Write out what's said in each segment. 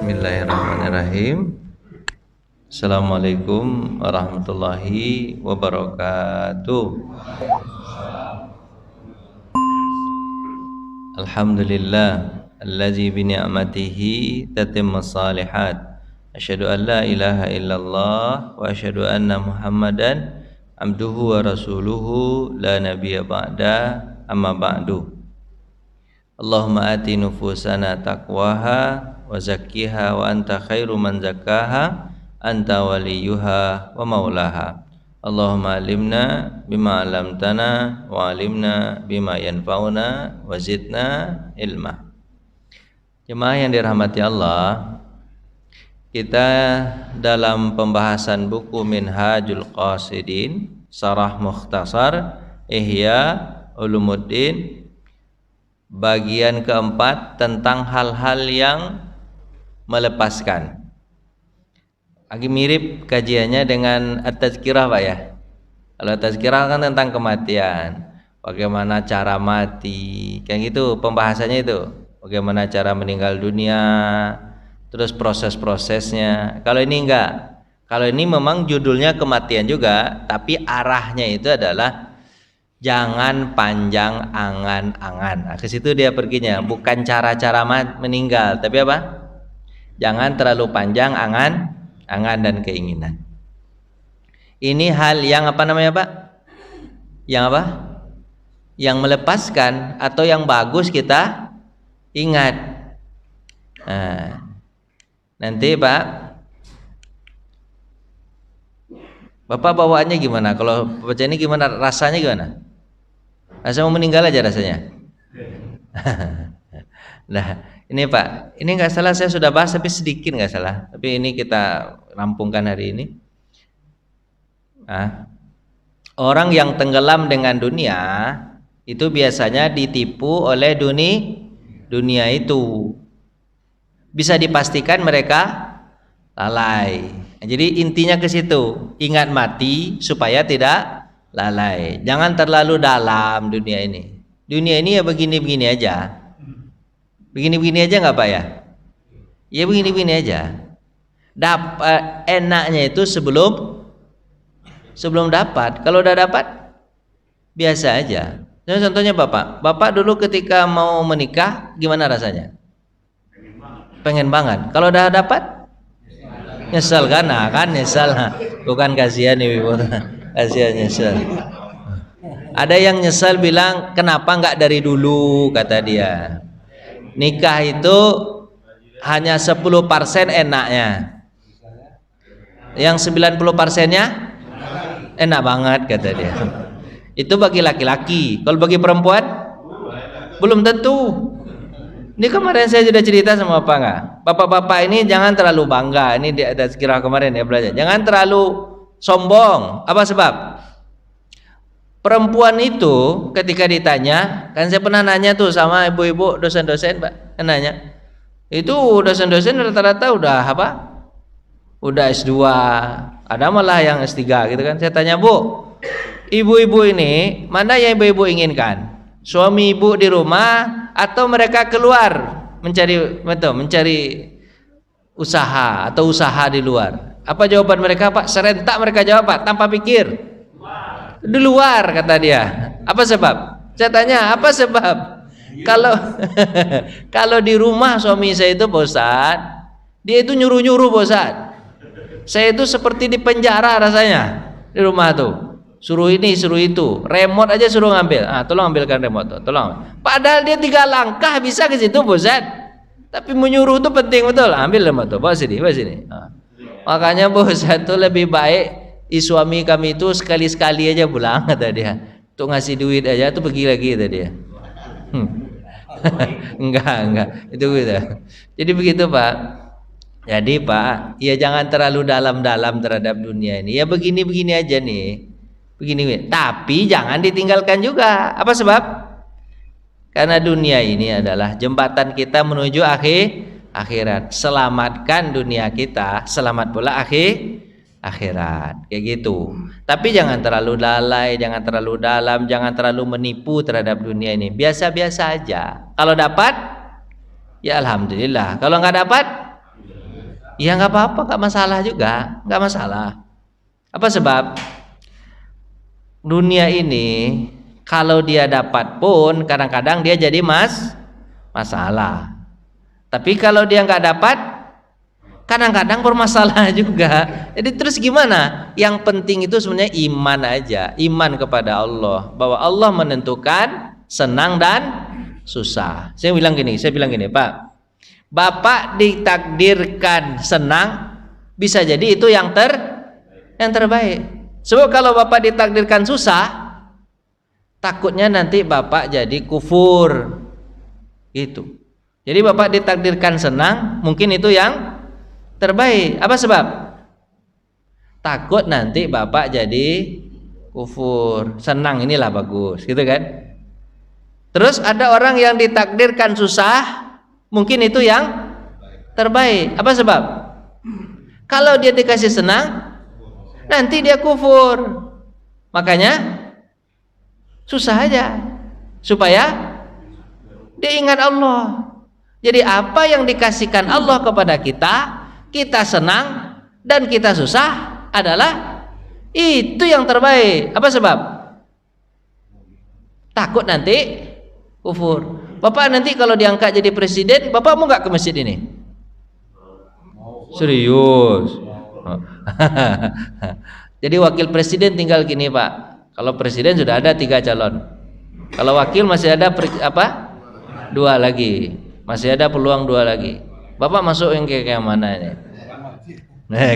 Bismillahirrahmanirrahim. Assalamualaikum warahmatullahi wabarakatuh. Alhamdulillah allazi bi ni'matihi tatimmus shalihat. Asyhadu an la ilaha illallah wa asyhadu anna Muhammadan abduhu wa rasuluhu la nabiyya ba'da, amma ba'du. Allahumma ati nufusana taqwaha wa zakkiha wa anta khairu man zakkaha anta waliyuha wa maulaha. Allahumma alimna bima alamtana wa alimna bima yanfa'una wa zidna ilma. Jemaah yang dirahmati Allah, kita dalam pembahasan buku Minhajul Qasidin Syarah Mukhtasar Ihya Ulumuddin, bagian keempat tentang hal-hal yang melepaskan. Agak mirip kajiannya dengan At-Tazkirah Pak ya. Kalau At-Tazkirah kan tentang kematian, bagaimana cara mati, kayak gitu pembahasannya itu. Bagaimana cara meninggal dunia, terus proses-prosesnya. Kalau ini enggak. Kalau ini memang judulnya kematian juga, tapi arahnya itu adalah jangan panjang angan-angan. Nah, ke situ dia perginya, bukan cara-cara meninggal, tapi apa? Jangan terlalu panjang angan dan keinginan. Ini hal yang apa namanya, Pak? Yang apa? Yang melepaskan atau yang bagus kita ingat. Nah, nanti Pak, Bapak bawaannya gimana? Kalau baca ini gimana? Rasanya gimana? Rasa mau meninggal aja rasanya. Nah, ini Pak, ini nggak salah saya sudah bahas tapi sedikit nggak salah. Tapi ini kita rampungkan hari ini. Nah, orang yang tenggelam dengan dunia itu biasanya ditipu oleh dunia itu. Bisa dipastikan mereka lalai. Nah, jadi intinya ke situ, ingat mati supaya tidak lalai. Jangan terlalu dalam dunia ini. Dunia ini ya begini-begini aja. Begini-begini aja nggak Pak ya? Ya begini-begini aja. Dapat enaknya itu sebelum dapat. Kalau udah dapat biasa aja. Contohnya Bapak dulu ketika mau menikah gimana rasanya? Pengen banget. Kalau udah dapat nyesel kan? Nah, kan nyesel. Bukan kasihan Ibu. Kasihan nyesel. Ada yang nyesel bilang kenapa nggak dari dulu, kata dia. Nikah itu hanya 10% enaknya. Yang 90%-nya enak banget, kata dia. Itu bagi laki-laki. Kalau bagi perempuan belum tentu. Ini kemarin saya sudah cerita sama Bapak nggak? Bapak-bapak ini jangan terlalu bangga. Ini di atas kira kemarin ya belajar. Jangan terlalu sombong. Apa sebab? Perempuan itu ketika ditanya, kan saya pernah nanya tuh sama ibu-ibu dosen-dosen, Pak, nanya. Itu dosen-dosen rata-rata udah apa? Udah S2, ada malah yang S3 gitu kan. Saya tanya, "Bu, ibu-ibu ini mana yang ibu-ibu inginkan? Suami ibu di rumah atau mereka keluar mencari usaha atau usaha di luar?" Apa jawaban mereka, Pak? Serentak mereka jawab, Pak, tanpa pikir. Di luar, kata dia. Apa sebab? Saya tanya, apa sebab? Kalau di rumah suami saya itu Ustaz, dia itu nyuruh-nyuruh Ustaz. Saya itu seperti di penjara rasanya di rumah tuh. Suruh ini, suruh itu, remote aja suruh ngambil. Ah, tolong ambilkan remote tuh, tolong. Padahal dia 3 langkah bisa ke situ, Ustaz. Tapi menyuruh itu penting betul. Ambil remote tuh, bawa sini, bawa sini. Ah. Makanya Ustaz tuh lebih baik suami kami itu sekali-sekali aja pulang, kata dia. Untuk ngasih duit aja tuh pergi lagi, kata dia. Enggak. Itu gitu. Jadi begitu, Pak. Jadi Pak, ya jangan terlalu dalam-dalam terhadap dunia ini. Ya begini-begini aja nih. Begini. Tapi jangan ditinggalkan juga. Apa sebab? Karena dunia ini adalah jembatan kita menuju akhirat. Selamatkan dunia kita, selamat pula akhirat, kayak gitu. Tapi jangan terlalu lalai, jangan terlalu dalam, jangan terlalu menipu terhadap dunia ini. Biasa-biasa aja. Kalau dapat, ya alhamdulillah. Kalau nggak dapat, Ya nggak apa-apa, nggak masalah juga, nggak masalah. Apa sebab? Dunia ini kalau dia dapat pun kadang-kadang dia jadi masalah. Tapi kalau dia nggak dapat, kadang-kadang bermasalah juga. Jadi terus gimana? Yang penting itu sebenarnya iman aja, iman kepada Allah, bahwa Allah menentukan senang dan susah. Saya bilang gini, Pak, Bapak ditakdirkan senang, bisa jadi itu yang terbaik. Sebab kalau Bapak ditakdirkan susah, takutnya nanti Bapak jadi kufur. Gitu. Jadi Bapak ditakdirkan senang, mungkin itu yang terbaik. Apa sebab? Takut nanti Bapak jadi kufur. Senang inilah bagus, gitu kan? Terus ada orang yang ditakdirkan susah, mungkin itu yang terbaik. Apa sebab? Kalau dia dikasih senang, nanti dia kufur. Makanya susah aja, supaya dia ingat Allah. Jadi apa yang dikasihkan Allah kepada kita, kita senang dan kita susah adalah itu yang terbaik. Apa sebab? Takut nanti kufur. Bapak nanti kalau diangkat jadi presiden, Bapak mau nggak ke masjid ini? Serius? Jadi wakil presiden tinggal gini Pak. Kalau presiden sudah ada 3 calon. Kalau wakil masih ada 2 lagi. Masih ada peluang 2 lagi. Bapak masuk yang kayak mana ini?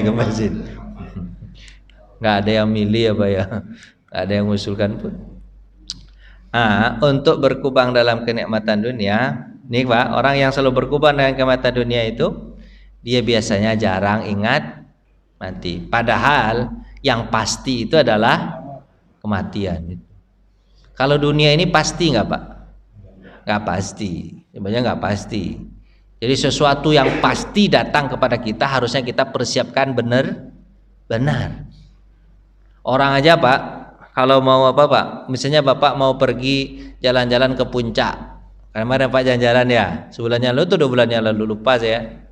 Ke masjid. Nggak ada yang milih ya Pak ya. Nggak ada yang mengusulkan pun. Untuk berkubang dalam kenikmatan dunia, nih Pak, orang yang selalu berkubang dengan kenikmatan dunia itu, dia biasanya jarang ingat mati. Padahal yang pasti itu adalah kematian. Kalau dunia ini pasti nggak Pak? Nggak pasti. Sebenarnya nggak pasti. Jadi sesuatu yang pasti datang kepada kita harusnya kita persiapkan benar. Orang aja Pak, kalau mau apa Pak? Misalnya Bapak mau pergi jalan-jalan ke puncak. Kemarin Pak jalan-jalan ya. Sebulannya lalu tuh 2 bulannya lalu lupa saya.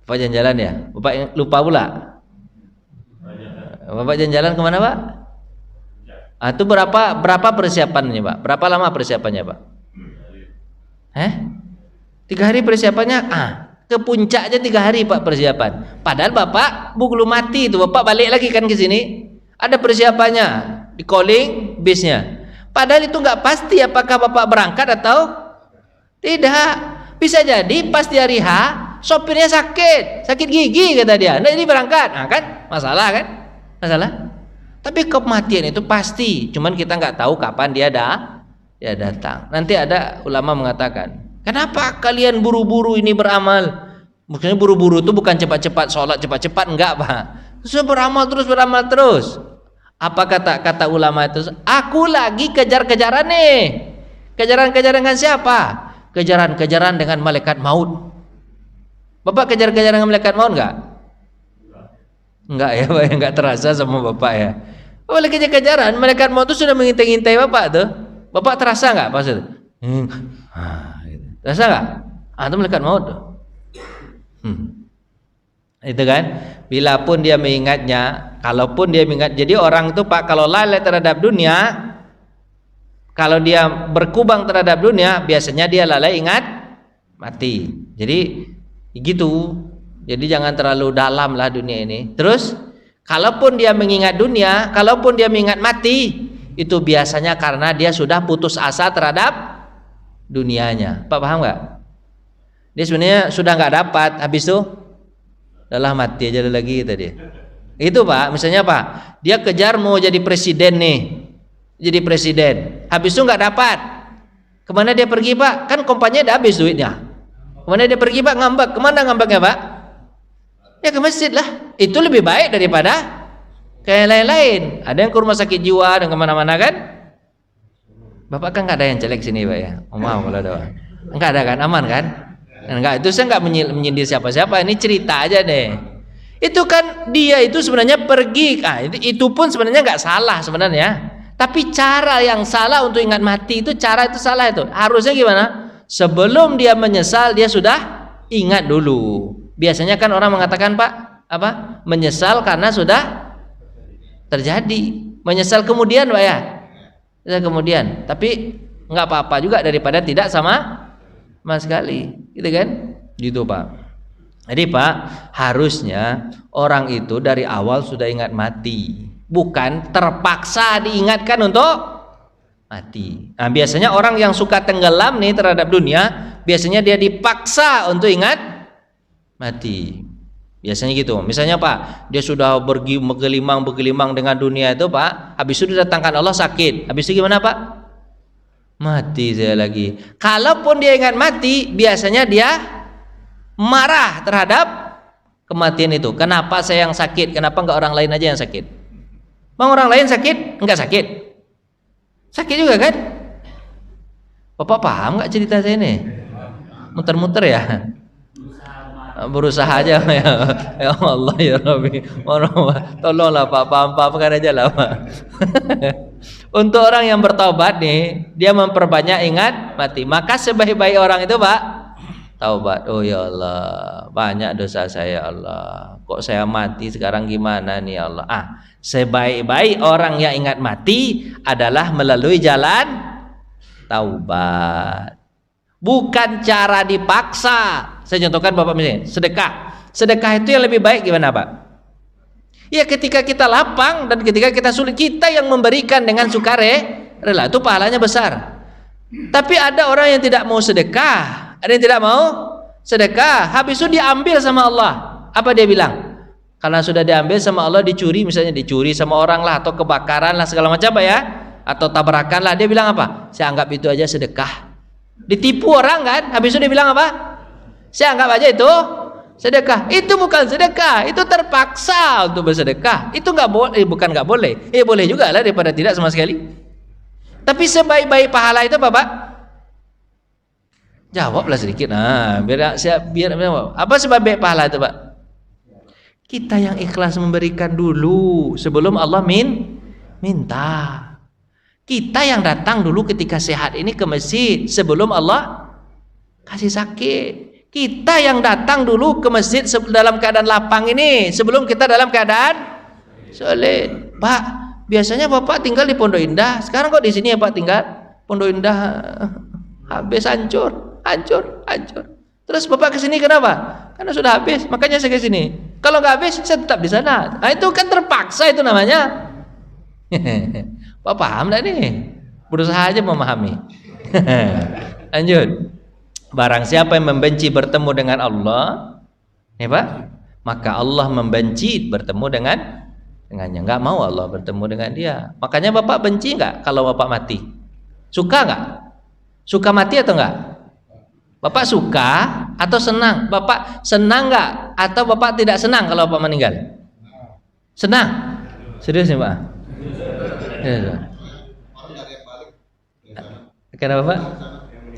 Bapak jalan-jalan ya. Bapak lupa pula. Bapak jalan-jalan kemana Pak? Itu berapa persiapannya Pak? Berapa lama persiapannya Pak? 3 hari persiapannya. Ke puncak aja 3 hari Pak persiapan. Padahal Bapak belum mati itu. Bapak balik lagi kan ke sini. Ada persiapannya, di calling bisnya. Padahal itu nggak pasti apakah Bapak berangkat atau tidak. Bisa jadi pas di hari H sopirnya sakit gigi kata dia. Nah ini berangkat, kan masalah kan? Masalah. Tapi kematian itu pasti. Cuman kita nggak tahu kapan dia datang. Nanti ada ulama mengatakan, kenapa kalian buru-buru ini beramal? Maksudnya buru-buru itu bukan cepat-cepat sholat, cepat-cepat enggak Pak. Beramal terus. Apa kata ulama itu? Aku lagi kejar-kejaran nih. Kejaran-kejaran dengan siapa? Kejaran-kejaran dengan malaikat maut. Bapak kejar-kejaran dengan malaikat maut enggak? Enggak ya Pak, enggak terasa sama Bapak ya. Bapak lagi kejar-kejaran, malaikat maut itu sudah mengintai-intai Bapak tuh. Bapak terasa enggak pas itu? Gitu. Terasa enggak? Itu malaikat maut tuh. Itu kan, bila pun dia mengingatnya, kalaupun dia mengingat, jadi orang itu Pak kalau lalai terhadap dunia, kalau dia berkubang terhadap dunia, biasanya dia lalai ingat mati. Jadi gitu. Jadi jangan terlalu dalam lah dunia ini. Terus kalaupun dia mengingat dunia, kalaupun dia mengingat mati, itu biasanya karena dia sudah putus asa terhadap dunianya. Pak paham nggak? Dia sebenarnya sudah nggak dapat, habis itu adalah mati aja lagi tadi. Itu Pak, misalnya Pak, dia kejar mau jadi presiden nih, jadi presiden, habis itu nggak dapat. Kemana dia pergi Pak? Kan kompanya udah habis duitnya. Kemana dia pergi Pak? Ngambek. Kemana ngambeknya Pak? Ya ke masjid lah. Itu lebih baik daripada kayak lain-lain. Ada yang ke rumah sakit jiwa dan kemana-mana kan? Bapak kan nggak ada yang jelek sini Pak ya. Maaf kalau ada. Nggak ada kan? Aman kan? Enggak, itu saya nggak menyindir siapa-siapa. Ini cerita aja deh. Itu kan dia itu sebenarnya pergi. Itu pun sebenarnya nggak salah sebenarnya. Tapi cara yang salah untuk ingat mati itu cara itu salah itu. Harusnya gimana? Sebelum dia menyesal dia sudah ingat dulu. Biasanya kan orang mengatakan, Pak, apa? Menyesal karena sudah terjadi. Menyesal kemudian, Pak ya. Kemudian, tapi nggak apa-apa juga daripada tidak sama sekali, gitu kan? Gitu, Pak. Jadi, Pak, harusnya orang itu dari awal sudah ingat mati, bukan terpaksa diingatkan untuk mati. Nah, biasanya orang yang suka tenggelam nih terhadap dunia, biasanya dia dipaksa untuk ingat mati. Biasanya gitu. Misalnya, Pak, dia sudah bergelimang dengan dunia itu, Pak, habis itu didatangkan Allah sakit. Habis itu gimana, Pak? Mati saya lagi. Kalaupun dia ingat mati, biasanya dia marah terhadap kematian itu. Kenapa saya yang sakit? Kenapa enggak orang lain aja yang sakit? Bang, orang lain sakit? Enggak sakit? Sakit juga kan? Bapak paham enggak cerita saya ini? Muter-muter ya? Berusaha aja ya. Ya Allah ya Rabbi. Tolonglah Pak, paham-pahamkan aja lah Pak. Untuk orang yang bertaubat nih, dia memperbanyak ingat mati. Maka sebaik-baik orang itu, Pak, taubat. Oh ya Allah, banyak dosa saya Allah. Kok saya mati sekarang gimana nih Allah? Sebaik-baik orang yang ingat mati adalah melalui jalan taubat. Bukan cara dipaksa. Saya contohkan Bapak misalnya, sedekah. Sedekah itu yang lebih baik gimana, Pak? Ya ketika kita lapang dan ketika kita sulit, kita yang memberikan dengan sukarela, itu pahalanya besar. Tapi ada orang yang tidak mau sedekah, ada yang tidak mau sedekah, habis itu diambil sama Allah. Apa dia bilang? Karena sudah diambil sama Allah, dicuri, misalnya dicuri sama orang lah, atau kebakaran lah, segala macam Pak ya, atau tabrakan lah, dia bilang apa? Saya anggap itu aja sedekah. Ditipu orang kan, habis itu dia bilang apa? Saya anggap aja itu sedekah. Itu bukan sedekah, itu terpaksa untuk bersedekah. Itu nggak boleh, bukan nggak boleh. Boleh juga lah daripada tidak sama sekali. Tapi sebaik-baik pahala itu Bapak, jawablah sedikit. Nah, biar apa sebaik-baik pahala itu Pak? Kita yang ikhlas memberikan dulu sebelum Allah minta. Kita yang datang dulu ketika sehat ini ke masjid sebelum Allah kasih sakit. Kita yang datang dulu ke masjid dalam keadaan lapang ini sebelum kita dalam keadaan sulit. Pak, biasanya Bapak tinggal di Pondok Indah, sekarang kok di sini ya Pak tinggal? Pondok Indah habis, hancur. Terus Bapak ke sini kenapa? Karena sudah habis, makanya saya ke sini. Kalau nggak habis, saya tetap di sana. Nah, itu kan terpaksa itu namanya. Pak paham enggak nih? Berusaha aja memahami. Lanjut. Barang siapa yang membenci bertemu dengan Allah, ya Pak, maka Allah membenci bertemu dengannya. Enggak mau Allah bertemu dengan dia. Makanya Bapak benci enggak kalau Bapak mati? Suka enggak? Suka mati atau enggak? Bapak suka atau senang? Bapak senang enggak atau Bapak tidak senang kalau Bapak meninggal? Senang? Serius nih Pak? Kenapa Pak?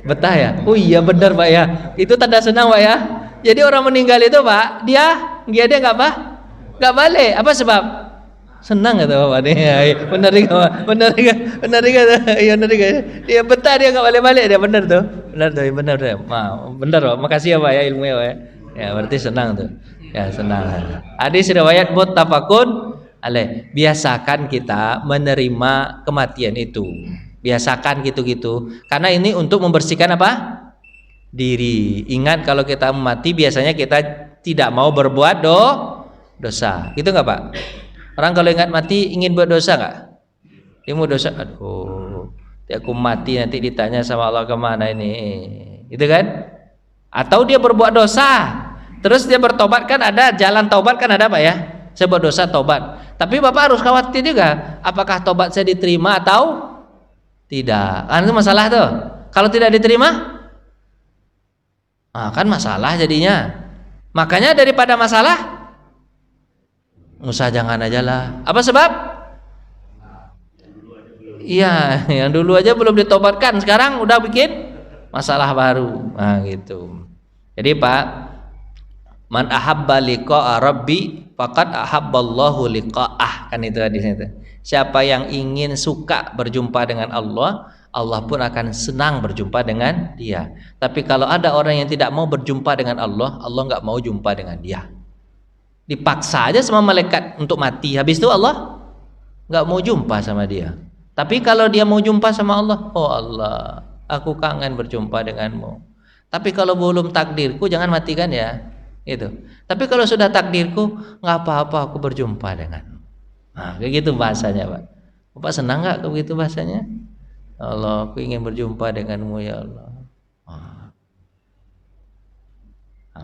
Betah ya? Oh iya benar Pak ya. Itu tanda senang Pak ya. Jadi orang meninggal itu Pak, dia nggak apa? Nggak balik. Apa sebab? Senang kata Bapak nih. Benar juga. Iya benar juga. Dia betah, dia nggak balik-balik, dia benar tuh. Benar tuh. Benar Pak. Makasih ya Pak ya ilmunya Pak ya. Ya berarti senang tuh. Ya senang. Hadis riwayat muttafaqun alaih. Biasakan kita menerima kematian itu. Biasakan gitu-gitu. Karena ini untuk membersihkan apa? Diri. Ingat kalau kita mati biasanya kita tidak mau berbuat dosa. Gitu enggak Pak? Orang kalau ingat mati ingin buat dosa enggak? Dia mau dosa. Aduh, aku mati nanti ditanya sama Allah kemana ini? Gitu kan? Atau dia berbuat dosa, terus dia bertobat, kan ada jalan taubat kan ada Pak ya? Saya buat dosa tobat. Tapi Bapak harus khawatir juga, apakah tobat saya diterima atau tidak. Kan itu masalah tuh. Kalau tidak diterima, kan masalah jadinya. Makanya daripada masalah, usah jangan aja lah. Apa sebab? Iya, yang dulu aja belum ditobatkan, sekarang udah bikin masalah baru. Nah gitu. Jadi Pak, man ahabba liqa'a rabbi faqad ahabballahu liqa'ah, kan itu hadisnya itu. Siapa yang ingin suka berjumpa dengan Allah, Allah pun akan senang berjumpa dengan dia. Tapi kalau ada orang yang tidak mau berjumpa dengan Allah, Allah nggak mau jumpa dengan dia. Dipaksa aja sama malaikat untuk mati. Habis itu Allah nggak mau jumpa sama dia. Tapi kalau dia mau jumpa sama Allah, oh Allah, aku kangen berjumpa denganmu. Tapi kalau belum takdirku, jangan matikan ya. Itu. Tapi kalau sudah takdirku, nggak apa-apa, aku berjumpa denganmu. Nah, kayak gitu bahasanya, Pak. Bapak senang nggak kalau begitu bahasanya? Allah, aku ingin berjumpa denganmu ya Allah. Nah,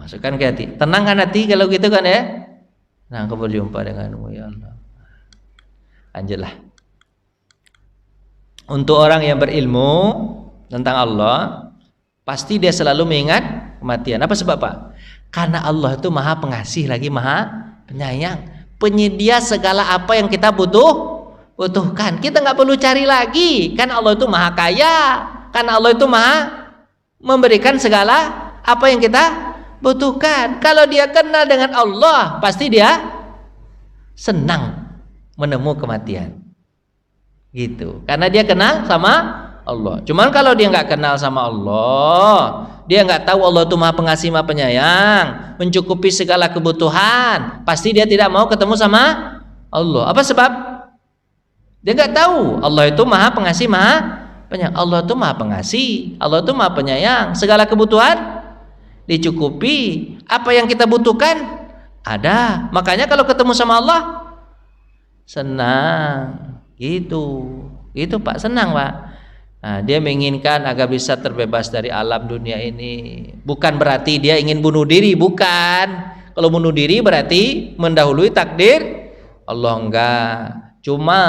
masukkan ke hati. Tenang kan hati kalau gitu kan ya? Nah, aku berjumpa denganmu ya Allah. Lanjutlah. Untuk orang yang berilmu tentang Allah, pasti dia selalu mengingat kematian. Apa sebab, Pak? Karena Allah itu Maha Pengasih lagi Maha Penyayang, penyedia segala apa yang kita butuhkan. Kita nggak perlu cari lagi. Kan Allah itu Maha Kaya. Kan Allah itu Maha memberikan segala apa yang kita butuhkan. Kalau dia kenal dengan Allah, pasti dia senang menemui kematian. Gitu. Karena dia kenal sama Allah. Cuman kalau dia nggak kenal sama Allah, dia nggak tahu Allah itu Maha Pengasih Maha Penyayang, mencukupi segala kebutuhan, pasti dia tidak mau ketemu sama Allah. Apa sebab? Dia nggak tahu Allah itu Maha Pengasih Maha Penyayang. Allah itu Maha Pengasih, Allah itu Maha Penyayang, segala kebutuhan dicukupi. Apa yang kita butuhkan ada. Makanya kalau ketemu sama Allah senang. Gitu Pak, senang Pak. Nah, dia menginginkan agar bisa terbebas dari alam dunia ini. Bukan berarti dia ingin bunuh diri, bukan. Kalau bunuh diri berarti mendahului takdir Allah, enggak. Cuma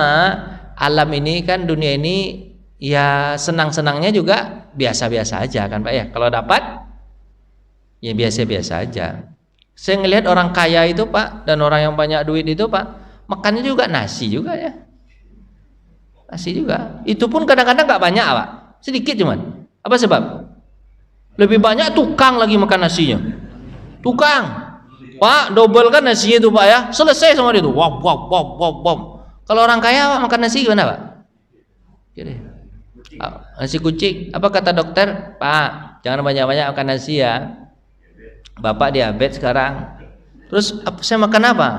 alam ini kan, dunia ini ya senang-senangnya juga biasa-biasa aja kan Pak ya. Kalau dapat ya biasa-biasa aja. Saya ngelihat orang kaya itu Pak, dan orang yang banyak duit itu Pak, makannya juga nasi juga ya. Nasi juga. Itu pun kadang-kadang nggak banyak Pak, sedikit cuman. Apa sebab? Lebih banyak tukang lagi makan nasinya. Tukang, Pak, double kan nasinya itu Pak ya. Selesai sama dia tuh. Wow. Kalau orang kaya Pak, makan nasi gimana Pak? Jadi, nasi kucing. Apa kata dokter? Pak, jangan banyak-banyak makan nasi ya. Bapak diabetes sekarang. Terus saya makan apa?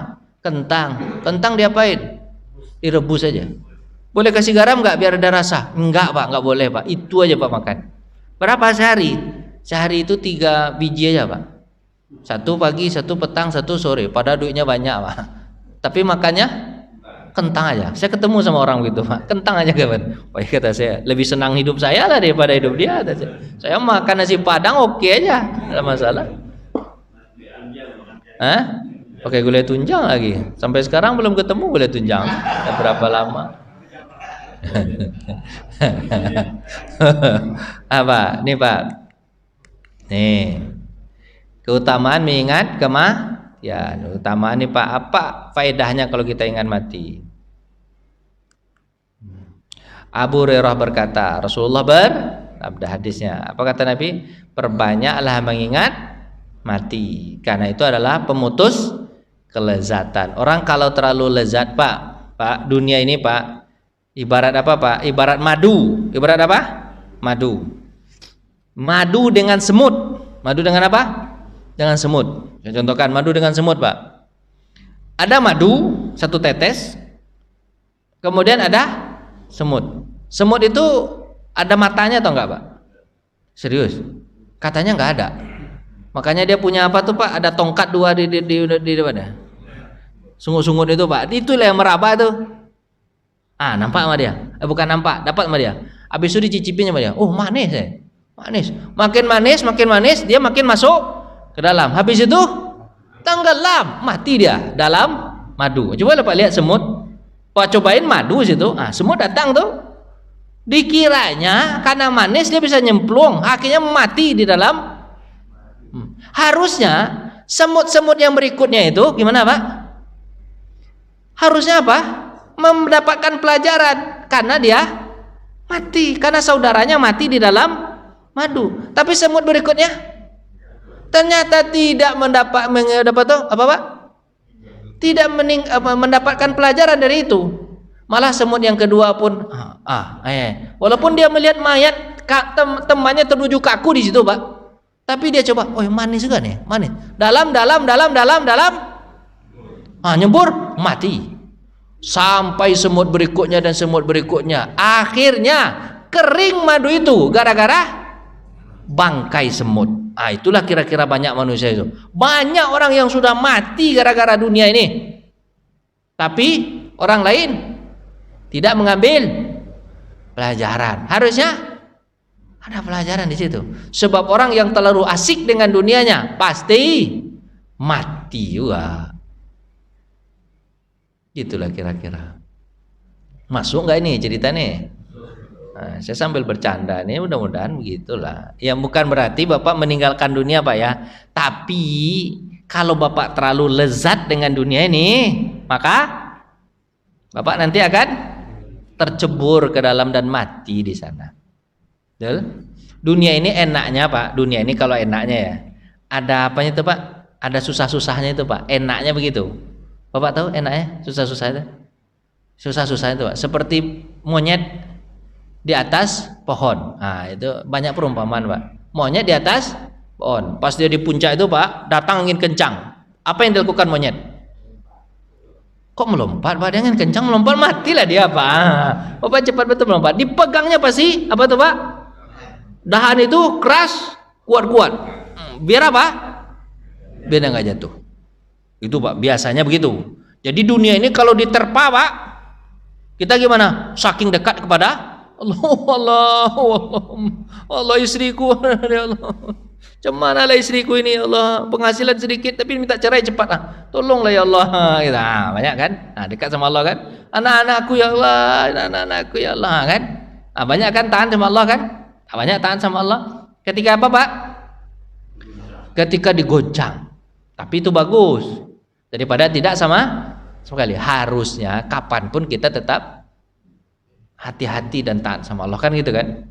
Kentang diapain? Direbus aja. Boleh kasih garam nggak biar ada rasa? Enggak Pak, nggak boleh Pak. Itu aja Pak makan. Berapa sehari? Sehari itu 3 biji aja Pak. 1 pagi, 1 petang, 1 sore. Padahal duitnya banyak Pak. Tapi makannya kentang aja. Saya ketemu sama orang gitu Pak. Kentang aja kawan. Wah, kata saya, lebih senang hidup saya lah daripada hidup dia. Saya makan nasi padang oke aja, nggak ada masalah. Pakai gulai tunjang lagi. Sampai sekarang belum ketemu gulai tunjang. Berapa lama? Apa? Nih Pak. Nih. Keutamaan mengingat kematian. Keutamaan nih Pak. Apa faedahnya kalau kita ingat mati? Abu Hurairah berkata, Rasulullah bersabda, hadisnya. Apa kata Nabi? Perbanyaklah mengingat mati. Karena itu adalah pemutus kelezatan. Orang kalau terlalu lezat Pak, dunia ini Pak, ibarat apa Pak? Ibarat madu. Ibarat apa? Madu. Madu dengan semut. Madu dengan apa? Dengan semut. Saya contohkan madu dengan semut Pak. Ada madu 1 tetes, kemudian ada semut. Semut itu ada matanya atau enggak Pak? Serius? Katanya enggak ada. Makanya dia punya apa tuh Pak? Ada tongkat 2 di mana? Sungut-sungut itu Pak. Itulah yang meraba tuh. Nampak sama dia? Bukan nampak, dapat sama dia. Habis itu dicicipin sama dia. Oh, manis ya. Manis. Makin manis, dia makin masuk ke dalam. Habis itu tenggelam, mati dia dalam madu. Coba Pak lihat semut. Pak cobain madu situ. Semut datang tuh. Dikiranya karena manis dia bisa nyemplung, akhirnya mati di dalam. Harusnya semut-semut yang berikutnya itu gimana Pak? Harusnya apa? Mendapatkan pelajaran karena dia mati, karena saudaranya mati di dalam madu. Tapi semut berikutnya ternyata tidak mendapat tuh apa Pak? Tidak mendapatkan pelajaran dari itu. Malah semut yang kedua pun walaupun dia melihat mayat temannya tertuju ke aku di situ, Pak. Tapi dia coba, oh manis juga nih, manis. Dalam, nyebur, mati. Sampai semut berikutnya dan semut berikutnya. Akhirnya kering madu itu gara-gara bangkai semut. Itulah kira-kira banyak manusia itu. Banyak orang yang sudah mati gara-gara dunia ini. Tapi orang lain tidak mengambil pelajaran. Harusnya ada pelajaran di situ. Sebab orang yang terlalu asik dengan dunianya pasti mati juga. Itulah kira-kira. Masuk nggak ini ceritanya? Nah, saya sambil bercanda nih, mudah-mudahan begitulah. Ya bukan berarti Bapak meninggalkan dunia, Pak ya. Tapi kalau Bapak terlalu lezat dengan dunia ini, maka Bapak nanti akan tercebur ke dalam dan mati di sana. Betul? Dunia ini enaknya, Pak. Dunia ini kalau enaknya ya, ada apanya itu, Pak? Ada susah-susahnya itu, Pak. Enaknya begitu. Bapak tahu enaknya susah-susah itu? Susah-susah itu, Pak. Seperti monyet di atas pohon. Nah, itu banyak perumpamaan, Pak. Monyet di atas pohon. Pas dia di puncak itu, Pak, datang angin kencang. Apa yang dilakukan monyet? Kok melompat, Pak? Dia angin kencang melompat, matilah dia, Pak. Bapak cepat betul melompat. Dipegangnya pasti apa tuh, Pak? Dahan itu keras, kuat-kuat. Biar apa? Biar dia nggak jatuh. Itu, Pak, biasanya begitu. Jadi dunia ini kalau diterpa, Pak, kita gimana? Saking dekat kepada Allah istriku, ya Allah. Cemana lah istriku ini, ya Allah. Penghasilan sedikit tapi minta cerai cepat lah. Tolonglah ya Allah. Nah, banyak kan? Nah, dekat sama Allah kan? Anak-anakku ya Allah, anak-anakku ya Allah kan? Nah, banyak kan tahan sama Allah kan? Nah, banyak tahan sama Allah. Ketika apa, Pak? Ketika digoncang. Tapi itu bagus. Daripada tidak sama sekali. Harusnya kapanpun kita tetap hati-hati dan taat sama Allah kan gitu kan.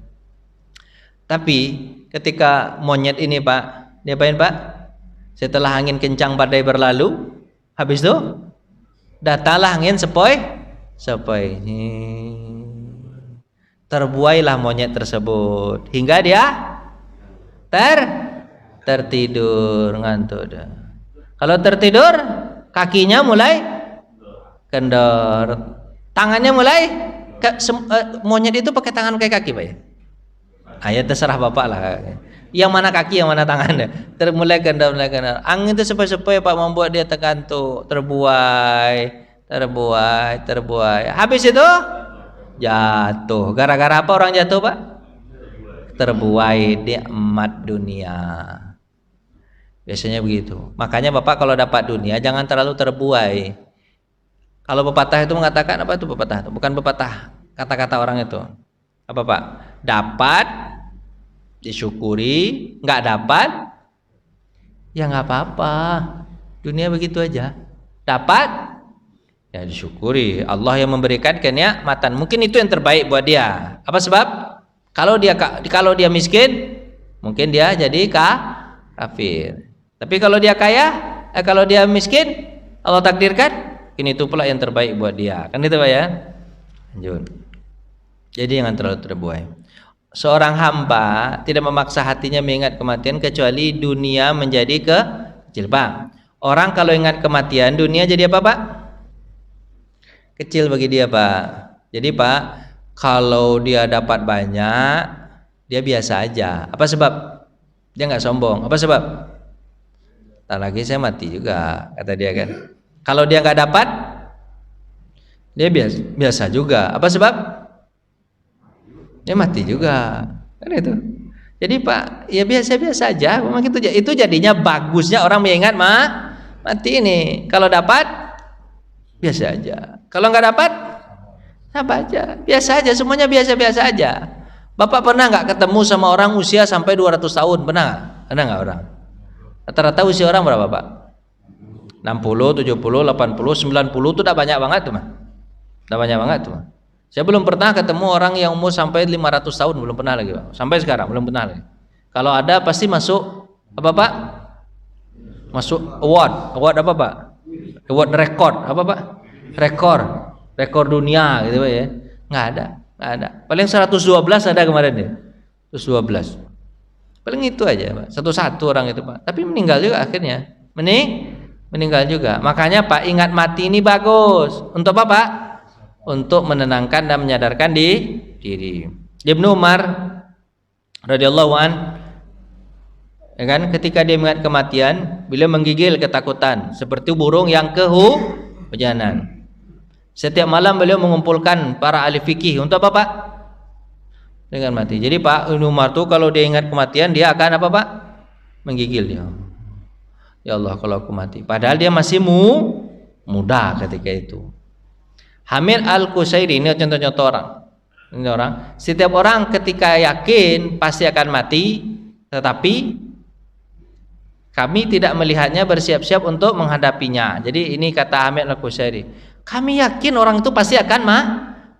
Tapi ketika monyet ini, Pak, diapain, Pak? Setelah angin kencang badai berlalu, habis itu datanglah angin sepoi. Terbuailah monyet tersebut hingga dia tertidur ngantuk dah. Kalau tertidur, kakinya mulai kendor, tangannya mulai monyet itu pakai tangan kayak kaki, Pak ya? Ya terserah Bapak lah. Yang mana kaki, yang mana tangan. Mulai kendor. Angin itu sepoi-sepoi, Pak, membuat dia tergantung, terbuai. Habis itu jatuh. Gara-gara apa orang jatuh, Pak? Terbuai nikmat dunia. Biasanya begitu. Makanya Bapak kalau dapat dunia jangan terlalu terbuai. Kalau pepatah itu mengatakan apa itu pepatah? Bukan pepatah, kata-kata orang itu. Apa, Pak? Dapat disyukuri, nggak dapat ya nggak apa-apa. Dunia begitu aja. Dapat ya disyukuri. Allah yang memberikan kenikmatan. Mungkin itu yang terbaik buat dia. Apa sebab? Kalau dia miskin, mungkin dia jadi kafir. Tapi kalau dia kaya, kalau dia miskin, Allah takdirkan, ini itu pula yang terbaik buat dia. Kan itu, Pak ya? Lanjut. Jadi jangan terlalu terbuai. Seorang hamba tidak memaksa hatinya mengingat kematian kecuali dunia menjadi kecil, Pak. Orang kalau ingat kematian, dunia jadi apa, Pak? Kecil bagi dia, Pak. Jadi, Pak, kalau dia dapat banyak, dia biasa aja. Apa sebab? Dia nggak sombong. Apa sebab? Tak lagi saya mati juga, kata dia kan. Kalau dia nggak dapat, dia biasa juga. Apa sebab? Dia mati juga, kan itu. Jadi, Pak, ya biasa-biasa aja. Memang itu jadinya bagusnya orang mengingat mati ini. Kalau dapat, biasa aja. Kalau nggak dapat, apa aja, biasa aja. Semuanya biasa-biasa aja. Bapak pernah nggak ketemu sama orang usia sampai 200 tahun? Pernah nggak orang? Rata-rata usia orang berapa, Pak? 60, 70, 80, 90 itu udah banyak banget tuh, Mas. Udah banyak banget tuh, Mas. Saya belum pernah ketemu orang yang umur sampai 500 tahun, belum pernah lagi, Pak. Sampai sekarang belum pernah lagi. Kalau ada pasti masuk apa, Pak? Masuk award apa, Pak? Award rekor, apa, Pak? Rekor. rekor dunia gitu Pak ya. Nggak ada. Paling 112 ada kemarin ya. 112. Paling itu aja Pak. Satu-satu orang itu Pak. Tapi meninggal juga akhirnya. Meninggal juga. Makanya Pak, ingat mati ini bagus. Untuk apa Pak? Untuk menenangkan dan menyadarkan diri. Ibnu Umar radhiyallahu an, ya kan, ketika dia mengingat kematian, beliau menggigil ketakutan seperti burung yang kehujanan. Setiap malam beliau mengumpulkan para ahli fikih untuk apa Pak? Dengan mati. Jadi Pak, Ibnu Umar tuh kalau dia ingat kematian dia akan apa Pak? Menggigil dia. Ya Allah kalau aku mati. Padahal dia masih muda ketika itu. Hamid Al-Qusairi ini contoh-contoh orang. Ini orang. Setiap orang ketika yakin pasti akan mati, tetapi kami tidak melihatnya bersiap-siap untuk menghadapinya. Jadi ini kata Hamid Al-Qusairi. Kami yakin orang itu pasti akan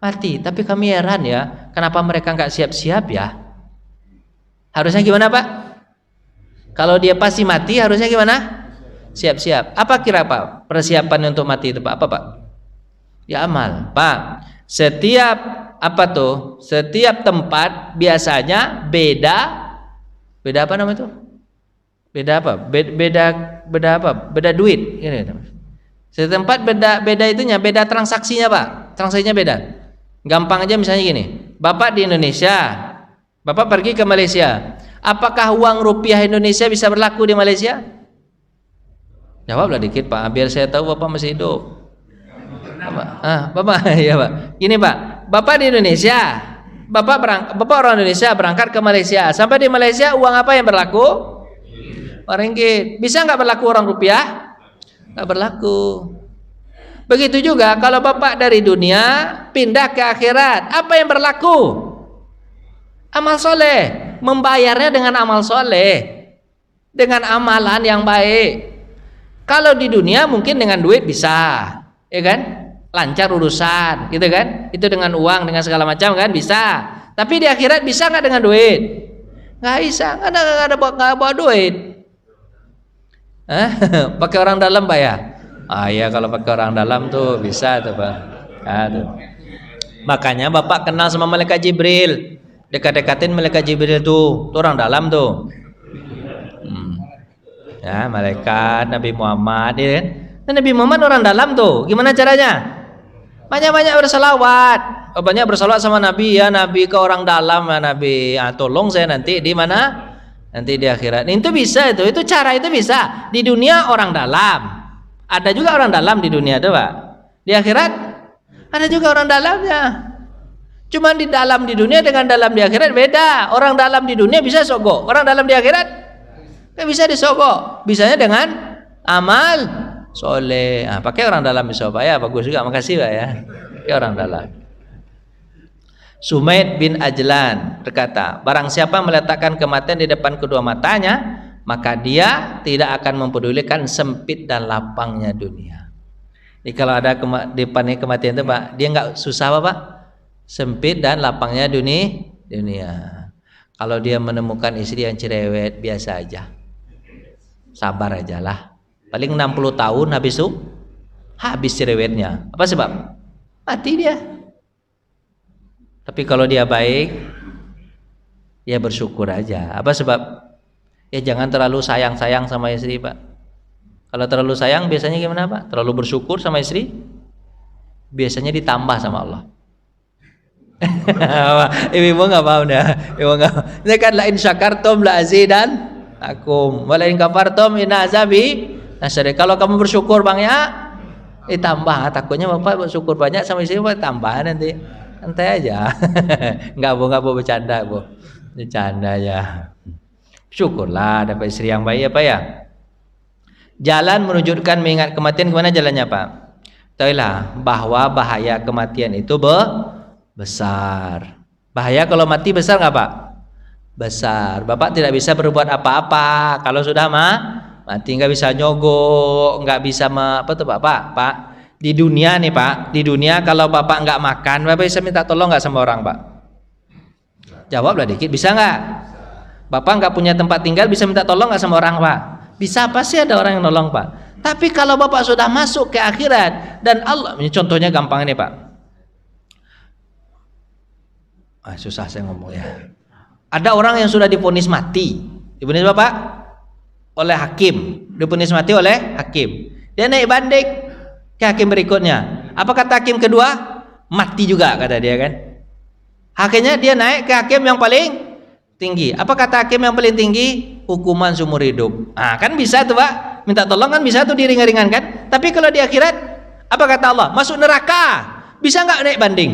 mati, tapi kami heran ya, kenapa mereka nggak siap-siap ya? Harusnya gimana Pak? Kalau dia pasti mati, harusnya gimana? Siap-siap. Apa kira Pak persiapan untuk mati itu Pak? Apa Pak? Ya amal Pak. Setiap tempat biasanya beda apa namanya itu? Beda apa? Beda apa? Beda duit. Setiap tempat beda itunya, beda transaksinya Pak. Transaksinya beda. Gampang aja misalnya gini. Bapak di Indonesia, Bapak pergi ke Malaysia. Apakah uang rupiah Indonesia bisa berlaku di Malaysia? Jawablah dikit Pak, biar saya tahu Bapak masih hidup. Bapak, ya Pak. Gini Pak, Bapak di Indonesia, Bapak orang Indonesia berangkat ke Malaysia. Sampai di Malaysia uang apa yang berlaku? Uang ringgit. Bisa nggak berlaku orang rupiah? Nggak berlaku. Begitu juga kalau Bapak dari dunia pindah ke akhirat, apa yang berlaku? Amal soleh. Membayarnya dengan amal soleh, dengan amalan yang baik. Kalau di dunia mungkin dengan duit bisa, ya kan? Lancar urusan, gitu kan? Itu dengan uang, dengan segala macam kan bisa. Tapi di akhirat bisa nggak dengan duit? Nggak bisa, nggak ada bawa duit. Pakai orang dalam Pak ya? Ya kalau pakai orang dalam tuh bisa tuh Pak. Makanya Bapak kenal sama malaikat Jibril. Dekat-dekatin malaikat Jibril tuh orang dalam tuh. Ya, malaikat Nabi Muhammad, ya kan? Dan Nabi Muhammad orang dalam tuh. Gimana caranya? Banyak-banyak berselawat. Banyak berselawat sama Nabi ya, Nabi ke orang dalam, ya Nabi. Tolong saya nanti di mana? Nanti di akhirat. Itu bisa itu. Itu cara itu bisa. Di dunia orang dalam. Ada juga orang dalam di dunia tuh, Pak. Di akhirat ada juga orang dalamnya. Cuma di dalam di dunia dengan dalam di akhirat beda. Orang dalam di dunia bisa sogok. Orang dalam di akhirat nggak bisa disogok. Bisanya dengan amal soleh. Pakai orang dalam bisa Pak ya. Bagus juga. Makasih Pak ya. Pakai orang dalam. Sumaid bin Ajlan berkata, barang siapa meletakkan kematian di depan kedua matanya, maka dia tidak akan mempedulikan sempit dan lapangnya dunia. Jadi kalau ada depannya kematian itu Pak, dia nggak susah apa Pak? Sempit dan lapangnya dunia. Kalau dia menemukan istri yang cerewet, biasa aja, sabar aja lah. Paling 60 tahun habis cerewetnya. Apa sebab? Mati dia. Tapi kalau dia baik, ya bersyukur aja. Apa sebab? Ya jangan terlalu sayang-sayang sama istri Pak. Kalau terlalu sayang biasanya gimana Pak? Terlalu bersyukur sama istri, biasanya ditambah sama Allah. Ibu nggak paham dah. Ibu nggak. Ini kan la in syakartum la azidan akum, wa la in kafartum inna azabi lasyadid. Kalau kamu bersyukur Bang ya, tambah. Takutnya Bapak bersyukur banyak sama istri Bapak tambah nanti. Santai aja. Enggak Bu, bercanda Bu. Bercanda ya. Syukurlah dapat istri yang baik apa ya. Jalan menunjukkan mengingat kematian, gimana jalannya Pak? Tahuilah bahwa bahaya kematian itu besar. Bahaya kalau mati besar nggak Pak? Besar. Bapak tidak bisa berbuat apa-apa kalau sudah mati. Nggak bisa nyogok, nggak bisa apa tuh Pak? Di dunia nih Pak, di dunia kalau Bapak nggak makan, Bapak bisa minta tolong nggak sama orang Pak? Jawablah dikit, bisa nggak? Bapak nggak punya tempat tinggal, bisa minta tolong nggak sama orang Pak? Bisa, pasti ada orang yang nolong Pak. Tapi kalau Bapak sudah masuk ke akhirat dan Allah, ini contohnya gampang ini Pak. Susah saya ngomong ya. Ada orang yang sudah divonis mati. Divonis Bapak oleh hakim. Divonis mati oleh hakim. Dia naik banding ke hakim berikutnya. Apa kata hakim kedua? Mati juga kata dia kan. Akhirnya dia naik ke hakim yang paling tinggi. Apa kata hakim yang paling tinggi? Hukuman seumur hidup. Kan bisa tuh Pak. Minta tolong kan bisa tuh diringan-ringankan. Tapi kalau di akhirat, apa kata Allah? Masuk neraka. Bisa nggak naik banding?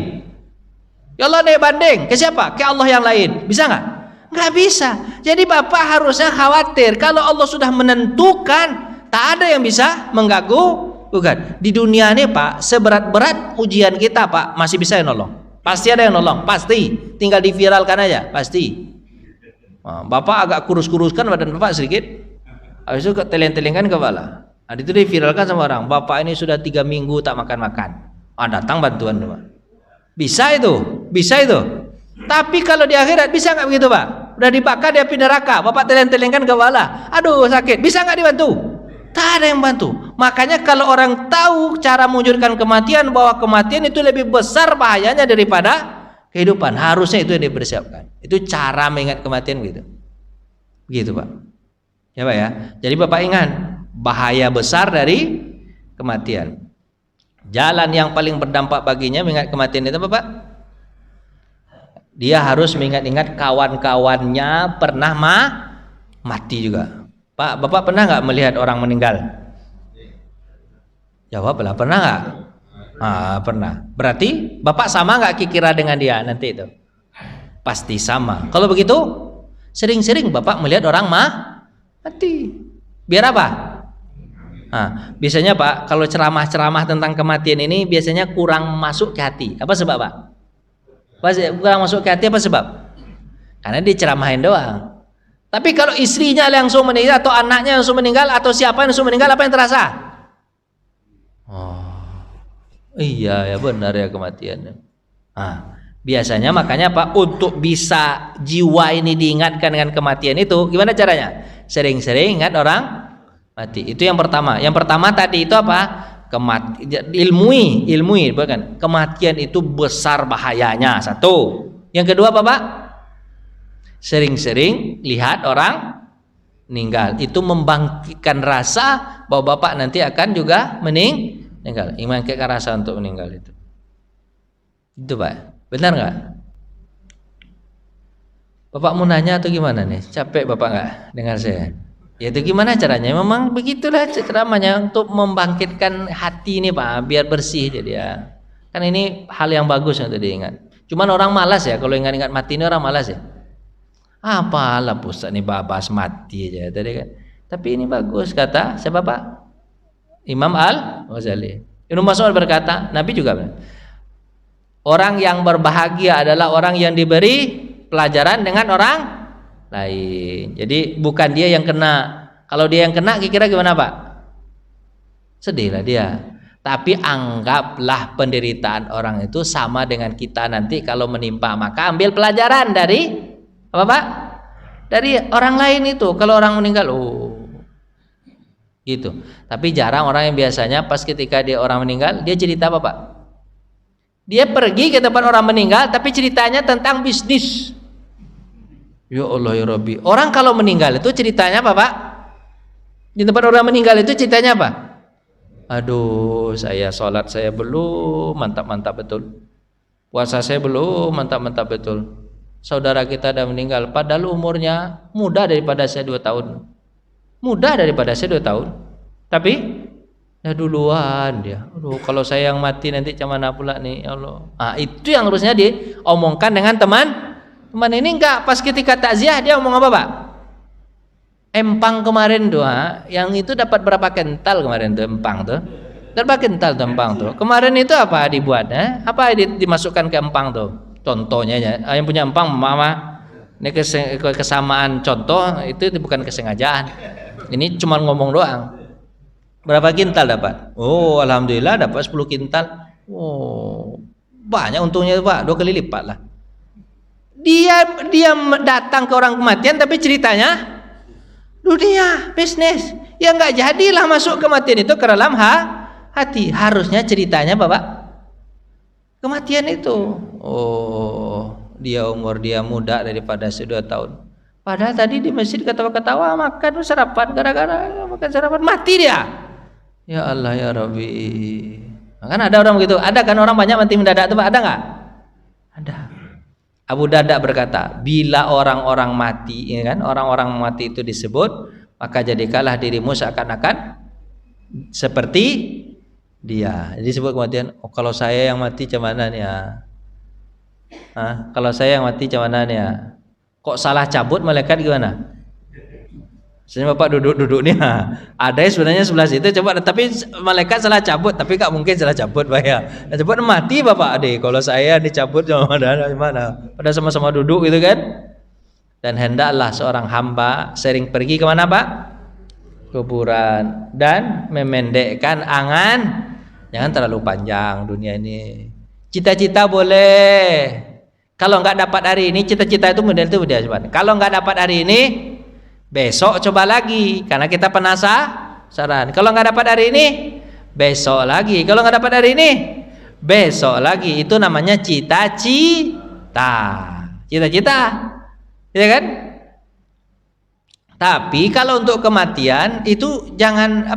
Ya Allah naik banding. Ke siapa? Ke Allah yang lain. Bisa nggak? Nggak bisa. Jadi Bapak harusnya khawatir. Kalau Allah sudah menentukan, tak ada yang bisa mengganggu. Bukan. Di dunia ini Pak, seberat-berat ujian kita Pak, masih bisa yang nolong. Pasti ada yang nolong. Pasti. Tinggal diviralkan aja. Pasti. Bapak agak kurus-kuruskan badan Bapak sedikit. Habis itu teleng-telengkan kepala. Itu diviralkan sama orang. Bapak ini sudah 3 minggu tak makan-makan. Datang bantuan Pak. Bisa itu. Bisa itu. Tapi kalau di akhirat bisa nggak begitu Pak? Udah dibakar dia pindah neraka, Bapak teleng-telengkan kepala, aduh sakit, bisa nggak dibantu? Tak ada yang bantu. Makanya kalau orang tahu cara mewujudkan kematian, bahwa kematian itu lebih besar bahayanya daripada kehidupan, harusnya itu yang dipersiapkan. Itu cara mengingat kematian gitu. Begitu Pak. Ya Pak ya. Jadi Bapak ingat bahaya besar dari kematian. Jalan yang paling berdampak baginya mengingat kematian itu Bapak, dia harus mengingat-ingat kawan-kawannya pernah mati juga. Pak, Bapak pernah nggak melihat orang meninggal? Jawablah, pernah nggak? Pernah. Berarti Bapak sama nggak kira dengan dia nanti itu? Pasti sama. Kalau begitu, sering-sering Bapak melihat orang mati. Biar apa? Biasanya Pak, kalau ceramah-ceramah tentang kematian ini biasanya kurang masuk ke hati. Apa sebab Pak? Kurang masuk ke hati apa sebab? Karena diceramahin doang. Tapi kalau istrinya langsung meninggal, atau anaknya langsung meninggal, atau siapa yang langsung meninggal, apa yang terasa? Iya ya, benar ya kematian. Biasanya makanya Pak, untuk bisa jiwa ini diingatkan dengan kematian itu, gimana caranya? Sering-sering ingat orang mati. Itu yang pertama. Yang pertama tadi itu apa? Ilmui bukan? Kematian itu besar bahayanya, satu. Yang kedua apa Pak? Sering-sering lihat orang meninggal. Itu membangkitkan rasa bahwa Bapak nanti akan juga meninggal. Membangkitkan rasa untuk meninggal itu. Itu Pak. Benar nggak? Bapak mau nanya atau gimana nih? Capek Bapak nggak dengar saya? Ya itu gimana caranya? Memang begitulah ceramahnya, untuk membangkitkan hati ini Pak, biar bersih jadi ya. Kan ini hal yang bagus yang tadi ingat. Cuman orang malas ya, kalau ingat-ingat mati ini orang malas ya. Apalah Ustaz ini bahas mati aja tadi kan. Tapi ini bagus kata siapa Pak? Imam Al-Ghazali. Ibnu Mas'ud berkata, Nabi juga bilang, orang yang berbahagia adalah orang yang diberi pelajaran dengan orang lain. Jadi bukan dia yang kena. Kalau dia yang kena kira-kira gimana Pak? Sedih lah dia. Tapi anggaplah penderitaan orang itu sama dengan kita nanti kalau menimpa. Maka ambil pelajaran dari apa Pak? Dari orang lain itu. Kalau orang meninggal, gitu. Tapi jarang orang yang biasanya pas ketika dia orang meninggal, dia cerita apa Pak? Dia pergi ke tempat orang meninggal, tapi ceritanya tentang bisnis. Ya Allah ya Rabbi. Orang kalau meninggal itu ceritanya apa Pak? Di tempat orang meninggal itu ceritanya apa? Aduh, saya sholat saya belum mantap-mantap betul. Puasa saya belum mantap-mantap betul. Saudara kita sudah meninggal, padahal umurnya muda daripada saya 2 tahun. Muda daripada saya 2 tahun. Tapi ya duluan dia. Aduh, kalau saya yang mati nanti gimana pula nih, ya Allah. Itu yang harusnya diomongkan dengan teman ini enggak. Pas ketika takziah dia ngomong apa Pak? Empang kemarin tuh, yang itu dapat berapa kental kemarin tuh empang tuh? Berapa kental tuh empang tuh? Kemarin itu apa dibuatnya? Apa dimasukkan ke empang tuh? Contohnya ya, yang punya empang mama. Ini kesamaan contoh, itu bukan kesengajaan. Ini cuma ngomong doang. Berapa kintal dapat? Alhamdulillah dapat 10 kintal. Banyak untungnya Pak, 2 kali lipat lah. Dia datang ke orang kematian, tapi ceritanya dunia, bisnis. Ya nggak jadilah masuk kematian itu ke dalam hati. Harusnya ceritanya Bapak kematian itu. umur dia muda daripada 2 tahun. Padahal tadi di masjid ketawa-ketawa makan sarapan, gara-gara makan sarapan mati dia. Ya Allah ya Rabbi. Kan ada orang begitu. Ada kan orang banyak mati mendadak itu Pak? Ada nggak? Ada. Abu Darda berkata, bila orang-orang mati, ya kan, orang-orang mati itu disebut, maka jadikanlah dirimu seakan-akan seperti dia. Jadi disebut kemudian, oh kalau saya yang mati macam mana nih ya? Kalau saya yang mati macam mana nih ya? Kok salah cabut malaikat gimana? Sebenarnya Bapak duduk nih, ada sebenarnya sebelah situ coba, tapi malaikat salah cabut, tapi gak mungkin salah cabut Pak ya. Cabut mati Bapak deh. Kalau saya dicabut gimana? Pada sama-sama duduk gitu kan. Dan hendaklah seorang hamba sering pergi kemana Pak? Kuburan, dan memendekkan angan. Jangan terlalu panjang dunia ini. Cita-cita boleh. Kalau nggak dapat hari ini, cita-cita itu model itu dia. Kalau nggak dapat hari ini, besok coba lagi, karena kita penasaran. Kalau nggak dapat hari ini, besok lagi. Kalau nggak dapat hari ini, besok lagi. Itu namanya cita-cita. Cita-cita, ya kan? Tapi kalau untuk kematian itu jangan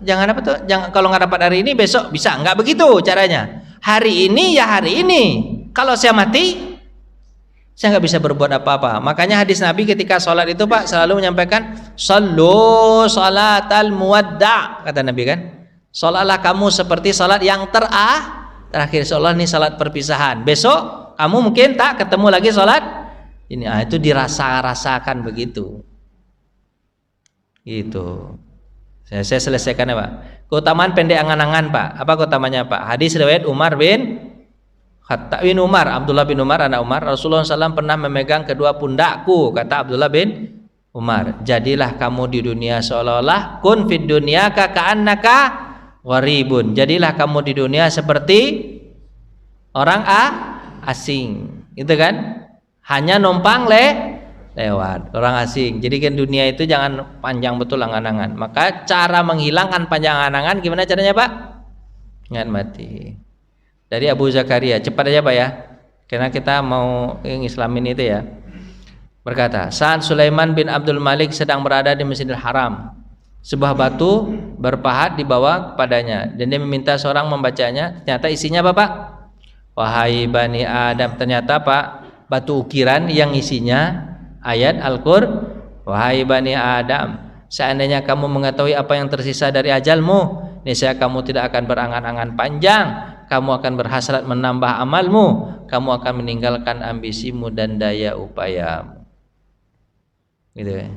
jangan kalau nggak dapat hari ini, besok bisa. Nggak begitu caranya. Hari ini ya hari ini. Kalau saya mati, saya nggak bisa berbuat apa-apa. Makanya hadis Nabi ketika sholat itu Pak selalu menyampaikan sallu salatal muwadda', kata Nabi kan. Sholatlah kamu seperti sholat yang terakhir. Sholat ini sholat perpisahan. Besok kamu mungkin tak ketemu lagi sholat ini. Itu rasakan begitu. Gitu. Saya selesaikan ya Pak. Keutamaan pendek angan-angan Pak. Apa keutamanya Pak? Hadis riwayat Abdullah bin Umar, anak Umar, Rasulullah SAW pernah memegang kedua pundakku, kata Abdullah bin Umar. Jadilah kamu di dunia seolah-olah kun fid dunya ka'annaka gharibun. Jadilah kamu di dunia seperti orang asing, gitu kan? Hanya numpang lewat, orang asing. Jadi kan dunia itu jangan panjang betul angan-angan. Maka cara menghilangkan panjang angan-angan gimana caranya Pak? Ingat mati. Dari Abu Zakaria, cepat aja Pak ya, karena kita mau ngislamin itu ya. Berkata, saat Sulaiman bin Abdul Malik sedang berada di Masjidil Haram, sebuah batu berpahat dibawa kepadanya, dan dia meminta seorang membacanya. Ternyata isinya apa Pak? Wahai Bani Adam. Ternyata Pak, batu ukiran yang isinya ayat Al-Qur'an. Wahai Bani Adam, seandainya kamu mengetahui apa yang tersisa dari ajalmu, niscaya kamu tidak akan berangan-angan panjang. Kamu akan berhasrat menambah amalmu, kamu akan meninggalkan ambisimu dan daya upayamu. Gitu ya.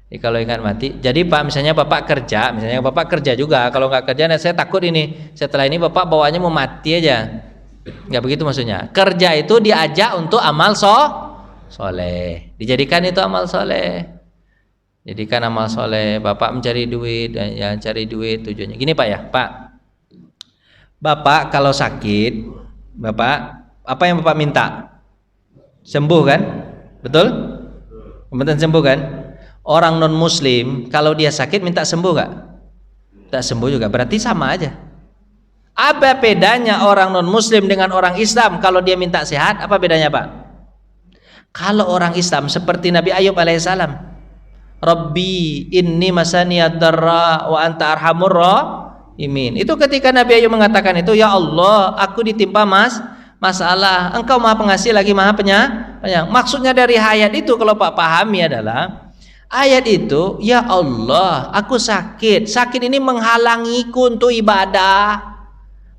Jadi kalau ingat mati, jadi Pak misalnya Bapak kerja juga. Kalau nggak kerja, saya takut ini setelah ini Bapak bawaannya mau mati aja. Nggak begitu maksudnya. Kerja itu diajak untuk amal soleh. Dijadikan itu amal soleh. Jadikan amal soleh. Bapak mencari duit, dan yang cari duit tujuannya. Gini Pak ya, Pak. Bapak kalau sakit, Bapak apa yang Bapak minta? Sembuh kan? Betul? Kemudian sembuh kan? Orang non muslim kalau dia sakit minta sembuh gak? Tak sembuh juga, berarti sama aja. Apa bedanya orang non muslim dengan orang Islam kalau dia minta sehat? Apa bedanya Pak? Kalau orang Islam seperti Nabi Ayub alaihissalam, Rabbi inni masaniyad darra wa anta arhamur rahimin. Itu ketika Nabi Ayub mengatakan itu, ya Allah, aku ditimpa masalah, Engkau Maha Pengasih lagi Maha Penyayang. Maksudnya dari ayat itu kalau Pak pahami adalah ayat itu, ya Allah, aku sakit ini menghalangiku untuk ibadah.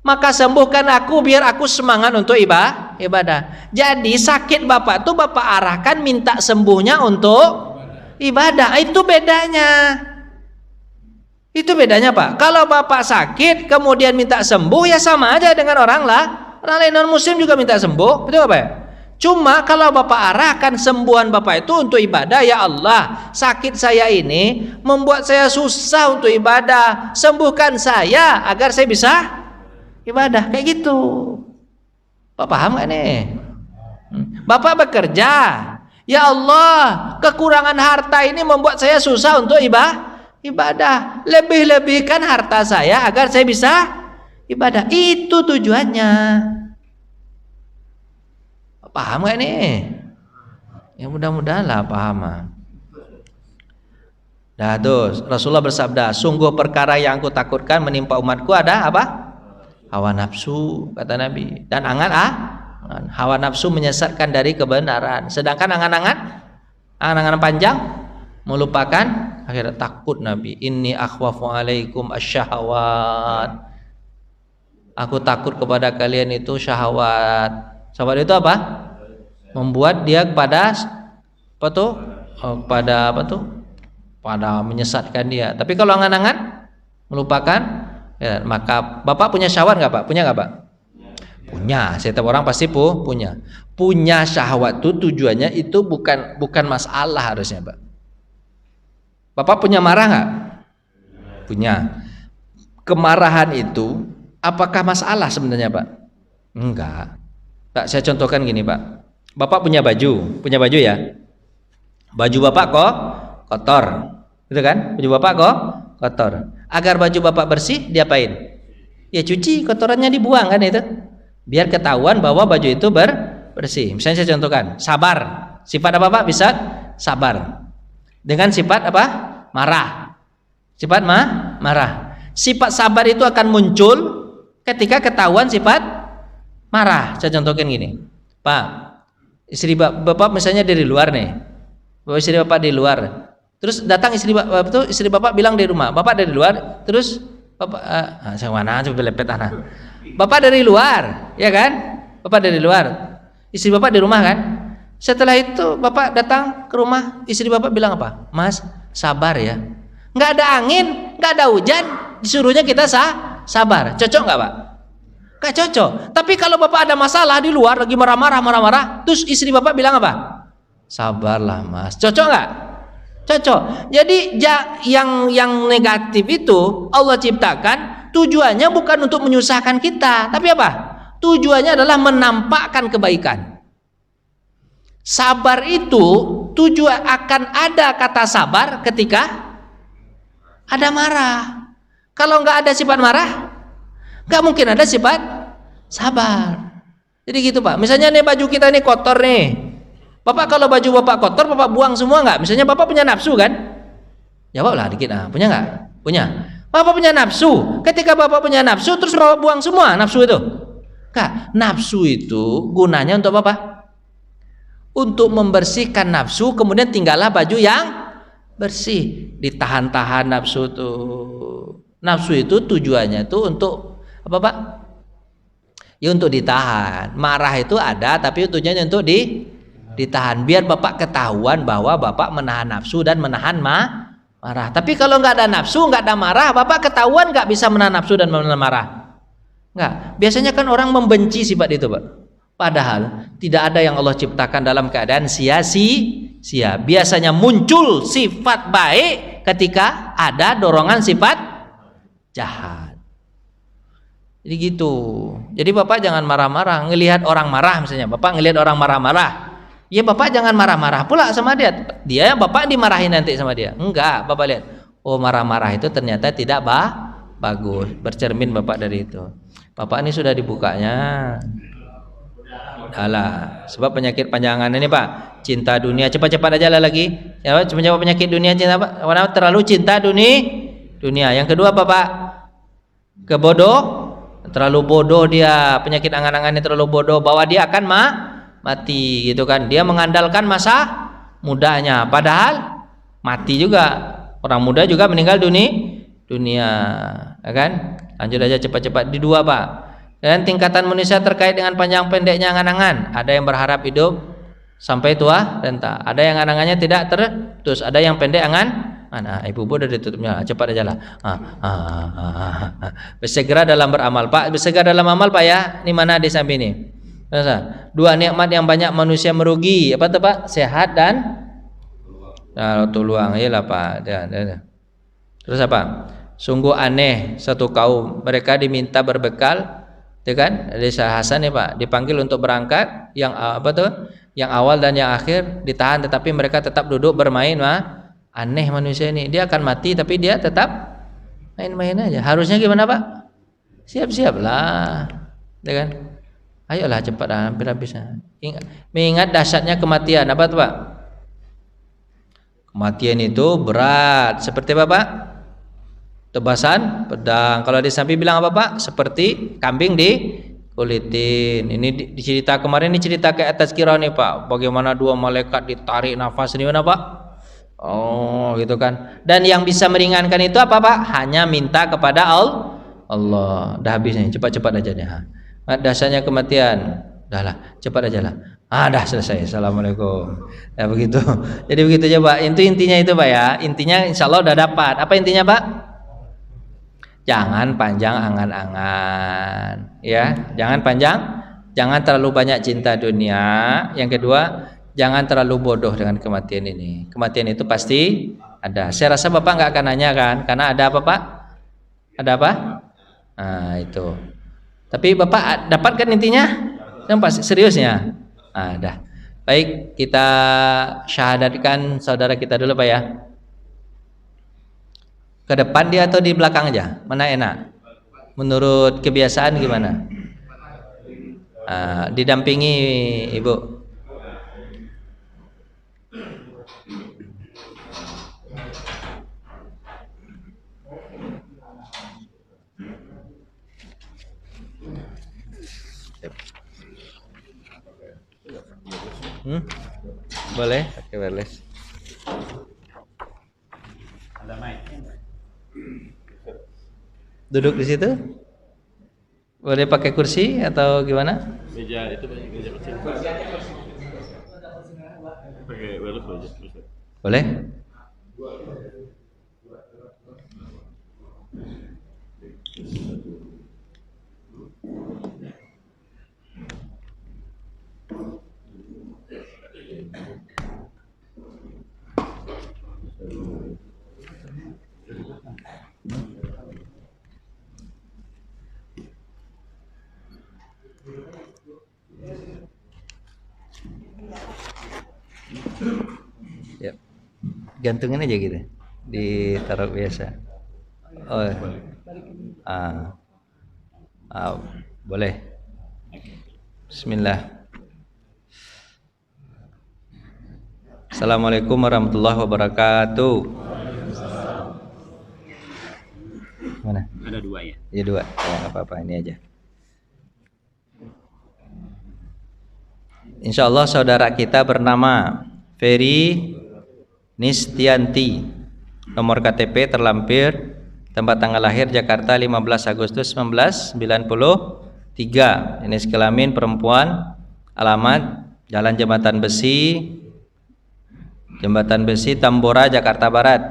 Maka sembuhkan aku biar aku semangat untuk ibadah. Jadi sakit Bapak tuh Bapak arahkan minta sembuhnya untuk ibadah. Itu bedanya. Itu bedanya Pak. Kalau Bapak sakit kemudian minta sembuh, ya sama aja dengan orang lain non muslim juga minta sembuh. Betul apa ya? Cuma kalau Bapak arahkan sembuhan Bapak itu untuk ibadah, ya Allah, sakit saya ini membuat saya susah untuk ibadah. Sembuhkan saya agar saya bisa ibadah, kayak gitu. Bapak paham gak nih? Bapak bekerja, ya Allah, kekurangan harta ini membuat saya susah untuk ibadah. Lebih-lebihkan harta saya agar saya bisa ibadah. Itu tujuannya. Paham gak nih? Ya mudah-mudahan lah paham. Nah tuh Rasulullah bersabda, sungguh perkara yang aku takutkan menimpa umatku ada apa? Hawa nafsu, kata Nabi. Dan hawa nafsu menyesatkan dari kebenaran. Sedangkan angan-angan panjang melupakan akhirat. Takut Nabi. Inni akhwafu alaikum asyahawat. Aku takut kepada kalian itu syahwat. Syahwat itu apa? Membuat dia kepada apa tuh? Pada menyesatkan dia. Tapi kalau angan-angan melupakan, ya, maka Bapak punya syahwat nggak Pak? Punya nggak Pak? Punya. Setiap orang pasti punya. Punya syahwat itu tujuannya itu bukan masalah harusnya Pak. Bapak punya marah nggak? Punya. Kemarahan itu apakah masalah sebenarnya Pak? Enggak. Pak, saya contohkan gini Pak. Bapak punya baju ya. Baju Bapak kok kotor. Gitu kan? Baju Bapak kok kotor. Agar baju Bapak bersih, diapain? Ya cuci, kotorannya dibuang kan itu. Biar ketahuan bahwa baju itu bersih. Misalnya saya contohkan, sabar. Sifat apa Pak? Bisa sabar. Dengan sifat apa? Marah. Sifat marah. Sifat sabar itu akan muncul ketika ketahuan sifat marah. Saya contohkan gini. Pak, istri Bapak misalnya dari luar nih. Istri Bapak di luar. Terus datang istri Bapak bilang di rumah, Bapak dari luar, terus Bapak saya mana coba lepet anak. Bapak dari luar, ya kan? Bapak dari luar. Istri Bapak di rumah kan? Setelah itu Bapak datang ke rumah, istri Bapak bilang apa? Mas, sabar ya. Nggak ada angin, nggak ada hujan, disuruhnya kita sabar. Cocok nggak Pak? Nggak cocok. Tapi kalau Bapak ada masalah di luar, lagi marah-marah, terus istri Bapak bilang apa? Sabarlah Mas. Cocok nggak? Cocok. Jadi yang negatif itu Allah ciptakan tujuannya bukan untuk menyusahkan kita, tapi apa? Tujuannya adalah menampakkan kebaikan. Sabar itu tujuan akan ada kata sabar ketika ada marah. Kalau nggak ada sifat marah, nggak mungkin ada sifat sabar. Jadi gitu Pak. Misalnya nih baju kita nih kotor nih. Bapak kalau baju Bapak kotor, Bapak buang semua nggak? Misalnya Bapak punya nafsu kan? Jawablah dikit. Punya nggak? Punya. Bapak punya nafsu. Ketika Bapak punya nafsu, terus Bapak buang semua nafsu itu. Kak, nafsu itu gunanya untuk apa? Untuk membersihkan nafsu, kemudian tinggallah baju yang bersih. Ditahan-tahan nafsu itu. Nafsu itu tujuannya itu untuk apa Pak? Ya untuk ditahan. Marah itu ada, tapi tujuannya untuk ditahan biar Bapak ketahuan bahwa Bapak menahan nafsu dan menahan marah. Tapi kalau nggak ada nafsu, nggak ada marah, Bapak ketahuan nggak bisa menahan nafsu dan menahan marah. Nggak. Biasanya kan orang membenci sifat itu Pak. Padahal tidak ada yang Allah ciptakan dalam keadaan sia-sia. Biasanya muncul sifat baik ketika ada dorongan sifat jahat. Jadi gitu. Jadi Bapak jangan marah-marah. Ngelihat orang marah misalnya, Bapak ngelihat orang marah-marah. Ya Bapak jangan marah-marah pula sama dia. Dia Bapak dimarahin nanti sama dia. Enggak, Bapak lihat. Oh marah-marah itu ternyata tidak bagus. Bercermin Bapak dari itu. Bapak ini sudah dibukanya. Alah, sebab penyakit panjangan ini Pak. Cinta dunia, cepat-cepat aja lah lagi. Ya, cepat-cepat penyakit dunia cinta Pak. Karena terlalu cinta dunia. Yang kedua apa Pak? Terlalu bodoh dia. Penyakit angan-angannya terlalu bodoh bahwa dia akan mati gitu kan. Dia mengandalkan masa mudanya, padahal mati juga. Orang muda juga meninggal dunia, ya kan? Lanjut aja cepat-cepat di dua Pak. Dan tingkatan manusia terkait dengan panjang pendeknya angan-angan. Ada yang berharap hidup sampai tua renta. Ada yang angan-angannya tidak terus. Ada yang pendek ibu udah ditutupnya. Cepat aja lah. Bersegera dalam beramal Pak. Bersegera dalam amal Pak ya. Ini mana di samping ini? Dua nikmat yang banyak manusia merugi. Apa tuh Pak? Sehat dan luang. Iyalah Pak. Terus apa? Sungguh aneh satu kaum. Mereka diminta berbekal, ya kan? Desa Hasan ya Pak. Dipanggil untuk berangkat. Yang apa tuh? Yang awal dan yang akhir ditahan, tetapi mereka tetap duduk bermain. Aneh manusia ini. Dia akan mati, tapi dia tetap main-main aja. Harusnya gimana Pak? Siap-siap lah, ya kan? Ayolah cepat, hampir habis. Mengingat dahsyatnya kematian. Apa tuh Pak? Kematian itu berat. Seperti apa Pak? Tebasan pedang. Kalau di samping bilang apa Pak? Seperti kambing di kulitin. Ini dicerita kemarin, ini cerita ke atas kira nih Pak. Bagaimana dua malaikat ditarik nafas ini mana Pak? Oh gitu kan. Dan yang bisa meringankan itu apa Pak? Hanya minta kepada Allah. Dah habis nih, cepat-cepat aja nih. Dasarnya kematian. Dahlah, cepat aja lah. Dah selesai. Assalamualaikum. Ya begitu. Jadi begitu aja Pak. Itu intinya itu Pak ya. Intinya insya Allah udah dapat. Apa intinya Pak? Jangan panjang angan-angan, ya. Jangan terlalu banyak cinta dunia. Yang kedua, jangan terlalu bodoh dengan kematian ini. Kematian itu pasti ada. Saya rasa Bapak nggak akan nanya kan? Karena ada apa Pak? Ada apa? Nah itu. Tapi Bapak dapatkan intinya? Yang pasti seriusnya. Dah. Baik, kita syahadatkan saudara kita dulu Pak ya. Ke depan dia atau di belakang aja? Mana enak? Menurut kebiasaan gimana? Didampingi Ibu. Boleh? Pakai wireless. Duduk di situ? Boleh pakai kursi atau gimana? Meja itu meja kecil. Pakai wireless aja. Boleh? Ya. Gantungin aja gitu. Ditaruh biasa. Oh. Boleh. Bismillah. Assalamualaikum warahmatullahi wabarakatuh. Mana? Ada dua ya? Ya dua. Ya nggak apa-apa, ini aja. Insya Allah saudara kita bernama Ferry Nistianti. Nomor KTP terlampir, tempat tanggal lahir Jakarta 15 Agustus 1993. Jenis kelamin perempuan. Alamat Jalan Jembatan Besi Tambora, Jakarta Barat.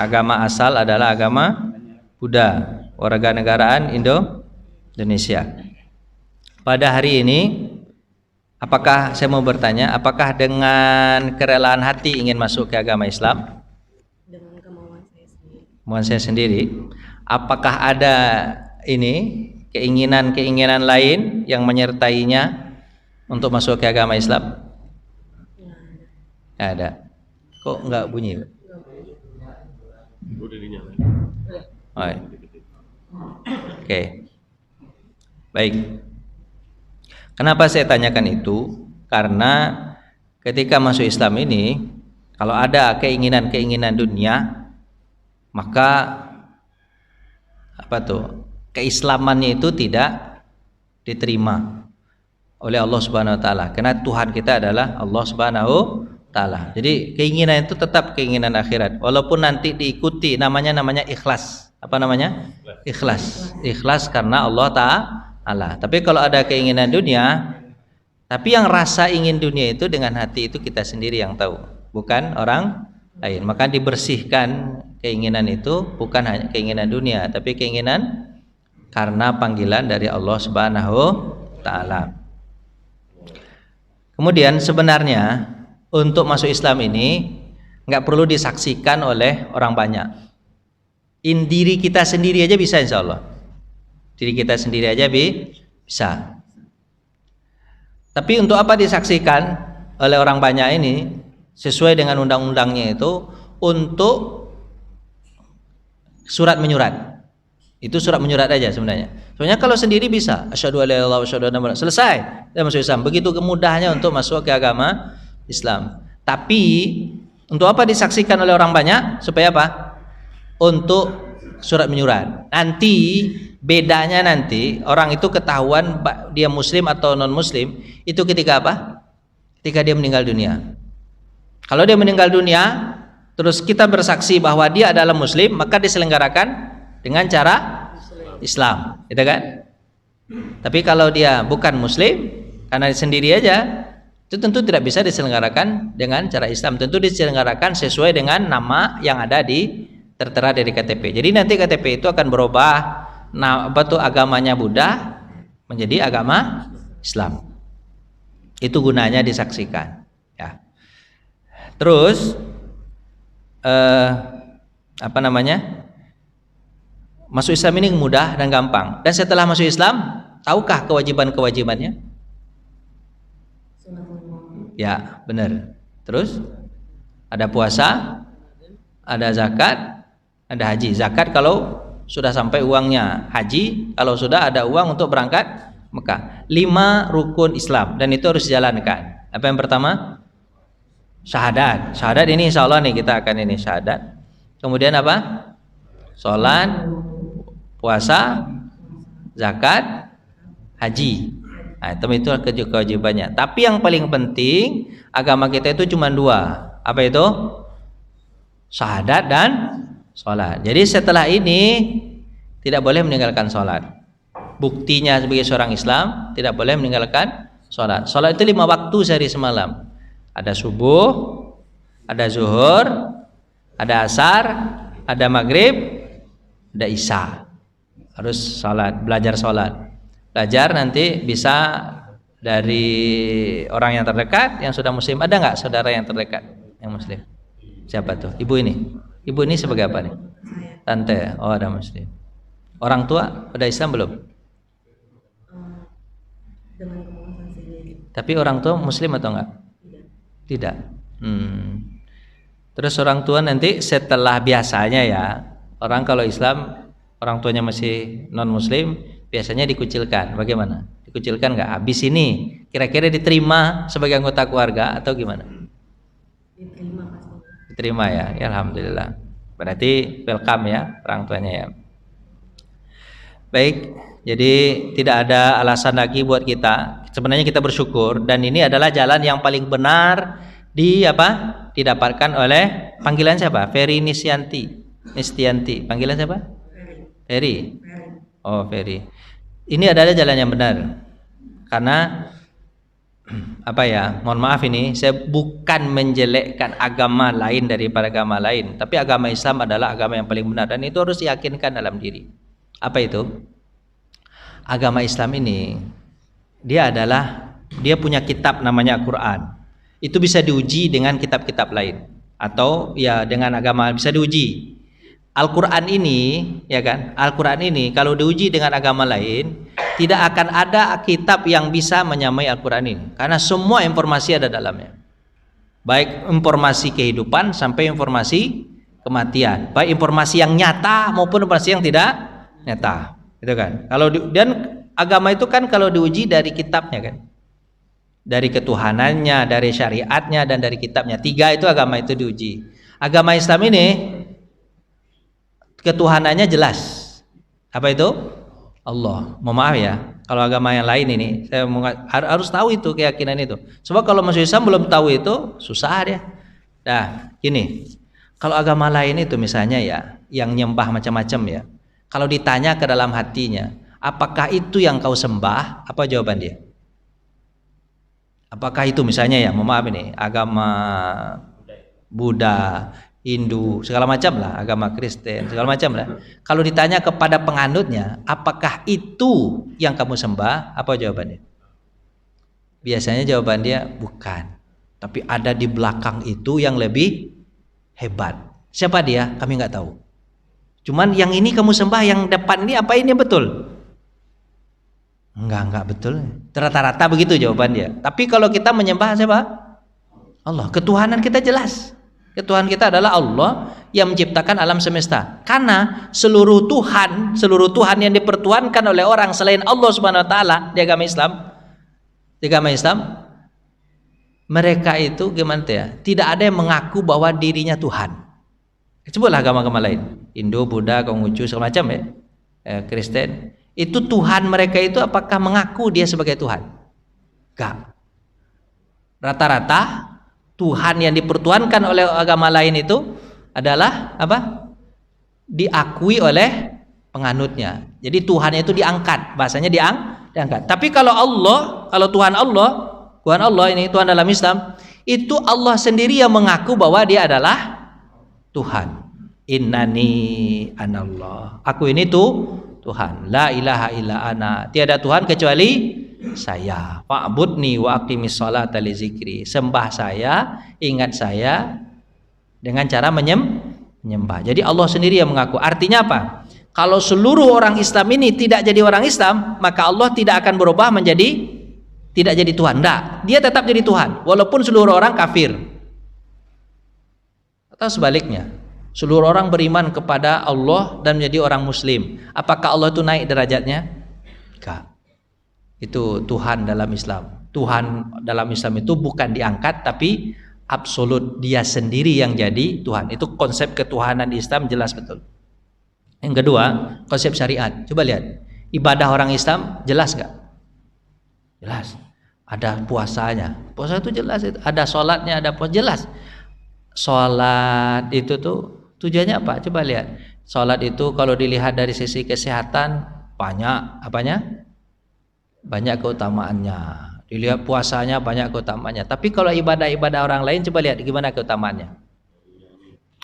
Agama asal adalah agama Buddha. Warganegaraan Indonesia. Pada hari ini, apakah saya mau bertanya, apakah dengan kerelaan hati ingin masuk ke agama Islam? Dengan kemauan saya sendiri. Kemauan saya sendiri. Apakah ada keinginan-keinginan lain yang menyertainya untuk masuk ke agama Islam? Nggak ada. Kok nggak bunyi? Udah dinyalain. Oke. Baik. Kenapa saya tanyakan itu? Karena ketika masuk Islam ini, kalau ada keinginan-keinginan dunia, maka keislamannya itu tidak diterima oleh Allah Subhanahu wa taala. Karena Tuhan kita adalah Allah Subhanahu taala. Jadi keinginan itu tetap keinginan akhirat. Walaupun nanti diikuti namanya ikhlas. Apa namanya? Ikhlas. Ikhlas karena Allah Ta'ala. Tapi kalau ada keinginan dunia, tapi yang rasa ingin dunia itu dengan hati itu kita sendiri yang tahu, bukan orang lain. Maka dibersihkan keinginan itu bukan hanya keinginan dunia, tapi keinginan karena panggilan dari Allah Subhanahu Ta'ala. Kemudian sebenarnya untuk masuk Islam ini nggak perlu disaksikan oleh orang banyak. Diri kita sendiri aja bisa, insya Allah. Diri kita sendiri aja bisa. Tapi untuk apa disaksikan oleh orang banyak ini? Sesuai dengan undang-undangnya itu untuk surat menyurat. Itu surat menyurat aja sebenarnya. Soalnya kalau sendiri bisa, asyhadu alla ilaha illallah wa asyhadu anna Muhammadan, selesai, dia masuk Islam. Begitu mudahnya untuk masuk ke agama Islam. Tapi untuk apa disaksikan oleh orang banyak? Supaya apa? Untuk surat menyurat. Nanti bedanya nanti orang itu ketahuan dia muslim atau non muslim itu ketika apa? Ketika dia meninggal dunia. Kalau dia meninggal dunia terus kita bersaksi bahwa dia adalah muslim, maka diselenggarakan dengan cara Islam, gitu kan? Tapi kalau dia bukan muslim karena sendiri aja, itu tentu tidak bisa diselenggarakan dengan cara Islam. Tentu diselenggarakan sesuai dengan nama yang ada di tertera dari KTP. Jadi nanti KTP itu akan berubah, agamanya Buddha menjadi agama Islam. Itu gunanya disaksikan. Ya. Terus masuk Islam ini mudah dan gampang. Dan setelah masuk Islam, tahukah kewajiban-kewajibannya? Ya, benar. Terus ada puasa, ada zakat, ada haji. Zakat kalau sudah sampai uangnya, haji kalau sudah ada uang untuk berangkat Mekah. 5 rukun Islam dan itu harus dijalankan. Apa yang pertama? Syahadat. Syahadat ini insya Allah nih kita akan ini syahadat. Kemudian apa? Sholat, puasa, zakat, haji. Nah, itu kewajibannya. Tapi yang paling penting agama kita itu cuma 2. Apa itu? Syahadat dan sholat. Jadi setelah ini tidak boleh meninggalkan sholat. Buktinya sebagai seorang Islam tidak boleh meninggalkan sholat. Sholat itu 5 waktu sehari semalam. Ada subuh, ada zuhur, ada asar, ada maghrib, ada isya. Harus sholat, belajar sholat. Belajar nanti bisa dari orang yang terdekat yang sudah muslim. Ada nggak saudara yang terdekat yang muslim? Siapa tuh? Ibu ini. Ibu ini sebagai apa nih? Tante. Oh, ada muslim. Orang tua udah Islam belum? Dengan kemauan sendiri. Tapi orang tua muslim atau enggak? Tidak. Terus orang tua nanti setelah biasanya ya, orang kalau Islam orang tuanya masih non muslim biasanya dikucilkan. Bagaimana? Dikucilkan nggak? Habis ini kira-kira diterima sebagai anggota keluarga atau gimana? Diterima pasti. Diterima ya, ya alhamdulillah. Berarti welcome ya orang tuanya ya. Baik, jadi tidak ada alasan lagi buat kita. Sebenarnya kita bersyukur dan ini adalah jalan yang paling benar didapatkan oleh panggilan siapa? Ferry Nistianti. Panggilan siapa? Ferry. Oh, Ferry. Ini adalah jalan yang benar. Karena mohon maaf ini saya bukan menjelekkan agama lain daripada agama lain, tapi agama Islam adalah agama yang paling benar dan itu harus diyakinkan dalam diri. Apa itu? Agama Islam ini dia punya kitab namanya Al-Qur'an. Itu bisa diuji dengan kitab-kitab lain atau ya dengan agama bisa diuji. Al-Qur'an ini, ya kan? Al-Qur'an ini kalau diuji dengan agama lain, tidak akan ada kitab yang bisa menyamai Al-Qur'an ini karena semua informasi ada dalamnya. Baik informasi kehidupan sampai informasi kematian, baik informasi yang nyata maupun informasi yang tidak nyata. Gitu kan? Dan agama itu kan kalau diuji dari kitabnya kan. Dari ketuhanannya, dari syariatnya dan dari kitabnya. 3 itu agama itu diuji. Agama Islam ini ketuhanannya jelas. Apa itu? Allah. Mohon maaf ya, kalau agama yang lain ini saya harus tahu itu keyakinan itu. Sebab kalau masuk Islam belum tahu itu susah dia. Nah, gini. Kalau agama lain itu misalnya ya, yang nyembah macam-macam ya. Kalau ditanya ke dalam hatinya, apakah itu yang kau sembah? Apa jawaban dia? Apakah itu misalnya ya, mohon maaf ini, agama Buddha, Hindu, segala macam lah, agama Kristen, segala macam lah. Kalau ditanya kepada penganutnya, apakah itu yang kamu sembah? Apa jawabannya? Biasanya jawaban dia bukan. Tapi ada di belakang itu yang lebih hebat. Siapa dia? Kami nggak tahu. Cuman yang ini kamu sembah, yang depan ini apa ini betul? Enggak betul. Rata-rata begitu jawaban dia. Tapi kalau kita menyembah siapa? Allah. Ketuhanan kita jelas. Ketuhanan kita adalah Allah yang menciptakan alam semesta. Karena seluruh Tuhan yang dipertuhankan oleh orang selain Allah Subhanahu wa taala di agama Islam, mereka itu gimana ya? Tidak ada yang mengaku bahwa dirinya Tuhan. Cobalah agama-agama lain, Hindu, Buddha, Konghucu segala macam ya. Kristen, itu Tuhan mereka itu apakah mengaku dia sebagai Tuhan? Enggak. Rata-rata Tuhan yang dipertuhankan oleh agama lain itu adalah apa? Diakui oleh penganutnya. Jadi Tuhannya itu diangkat, bahasanya diangkat. Tapi kalau Tuhan Allah ini Tuhan dalam Islam, itu Allah sendiri yang mengaku bahwa dia adalah Tuhan. Innani anallah. Aku ini tuh Tuhan. La ilaha illa ana. Tiada Tuhan kecuali saya. Fa'budni wa aqimis sholata li zikri. Sembah saya, ingat saya dengan cara menyembah. Jadi Allah sendiri yang mengaku. Artinya apa? Kalau seluruh orang Islam ini tidak jadi orang Islam, maka Allah tidak akan berubah menjadi tidak jadi Tuhan. Enggak, dia tetap jadi Tuhan walaupun seluruh orang kafir. Atau sebaliknya, seluruh orang beriman kepada Allah dan menjadi orang muslim, apakah Allah itu naik derajatnya? Enggak. Itu Tuhan dalam Islam. Tuhan dalam Islam itu bukan diangkat tapi absolut, dia sendiri yang jadi Tuhan. Itu konsep ketuhanan Islam jelas betul. Yang kedua, konsep syariat. Coba lihat, ibadah orang Islam jelas enggak? Jelas. Ada puasanya. Puasa itu jelas, ada sholatnya, ada puasa jelas. Sholat itu tuh tujuannya apa? Coba lihat. Sholat itu kalau dilihat dari sisi kesehatan banyak apanya? Banyak keutamaannya. Dilihat puasanya banyak keutamaannya. Tapi kalau ibadah-ibadah orang lain coba lihat gimana keutamaannya.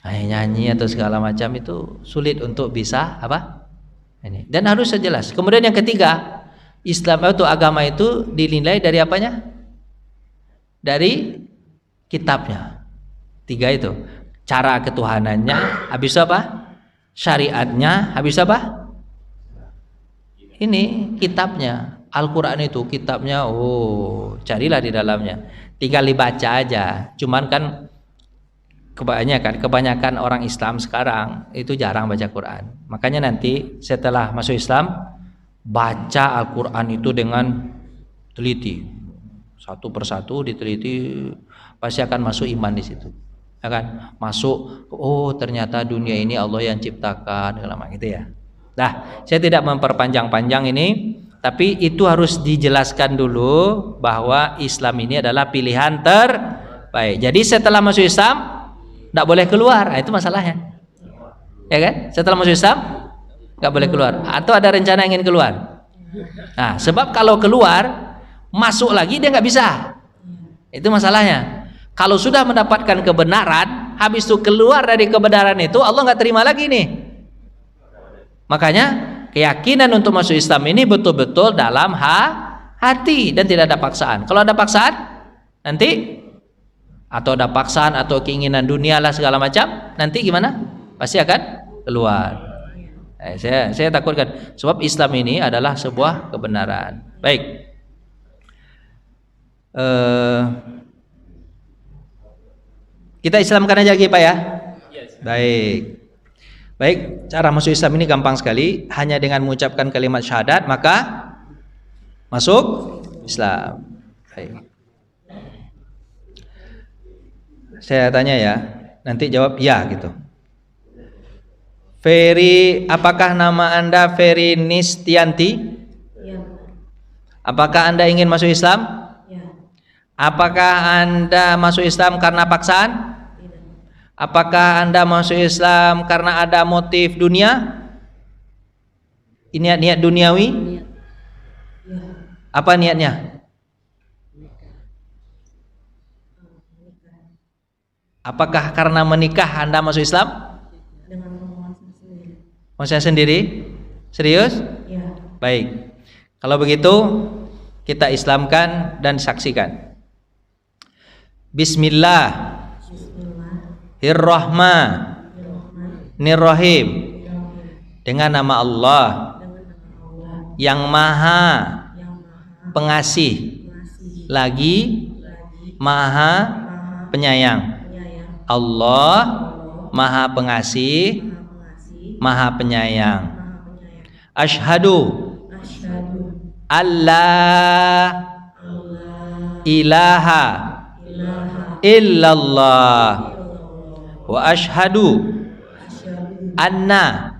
Nyanyi atau segala macam itu sulit untuk bisa apa? Ini. Dan harus jelas. Kemudian yang ketiga, Islam itu agama itu dinilai dari apanya? Dari kitabnya. Tiga itu. Cara ketuhanannya, habis apa? Syariatnya, habis apa? Ini kitabnya. Al-Quran itu kitabnya, carilah di dalamnya. Tinggal dibaca aja. Cuman kan kebanyakan orang Islam sekarang itu jarang baca Quran. Makanya nanti setelah masuk Islam, baca Al-Quran itu dengan teliti. Satu persatu diteliti, pasti akan masuk iman di situ. Akan masuk, ternyata dunia ini Allah yang ciptakan, lama gitu ya. Nah, saya tidak memperpanjang-panjang ini, tapi itu harus dijelaskan dulu bahwa Islam ini adalah pilihan terbaik. Jadi setelah masuk Islam tidak boleh keluar, itu masalahnya, ya kan? Setelah masuk Islam nggak boleh keluar, atau ada rencana ingin keluar. Nah, sebab kalau keluar masuk lagi dia nggak bisa, itu masalahnya. Kalau sudah mendapatkan kebenaran, habis itu keluar dari kebenaran itu Allah nggak terima lagi nih. Makanya keyakinan untuk masuk Islam ini betul-betul dalam hati dan tidak ada paksaan. Kalau ada paksaan nanti, atau ada paksaan atau keinginan dunia lah segala macam, nanti gimana? Pasti akan keluar. Saya takutkan, sebab Islam ini adalah sebuah kebenaran. Baik. Kita Islamkan aja lagi Pak ya. Baik, cara masuk Islam ini gampang sekali. Hanya dengan mengucapkan kalimat syahadat maka masuk Islam. Baik. Saya tanya ya, nanti jawab ya gitu. Ferry, apakah nama Anda Ferry Nistianti? Ya. Apakah Anda ingin masuk Islam? Ya. Apakah Anda masuk Islam karena paksaan? Tidak. Apakah Anda masuk Islam karena ada motif dunia? Niat duniawi? Niat. Ya. Apa niatnya? Apakah karena menikah Anda masuk Islam? Dengan kemauan saya sendiri. Mau saya sendiri? Serius? Ya. Baik. Kalau begitu kita Islamkan dan saksikan. Bismillah. Bismillahirrahmanirrahim. Dengan nama Allah yang maha pengasih lagi maha penyayang. Allah Maha Pengasih, Maha Pengasih, Maha Penyayang. Maha Penyayang. Asyhadu Asyhadu alla alla ilaha ilaha illallah illallah wa asyhadu asyhadu anna anna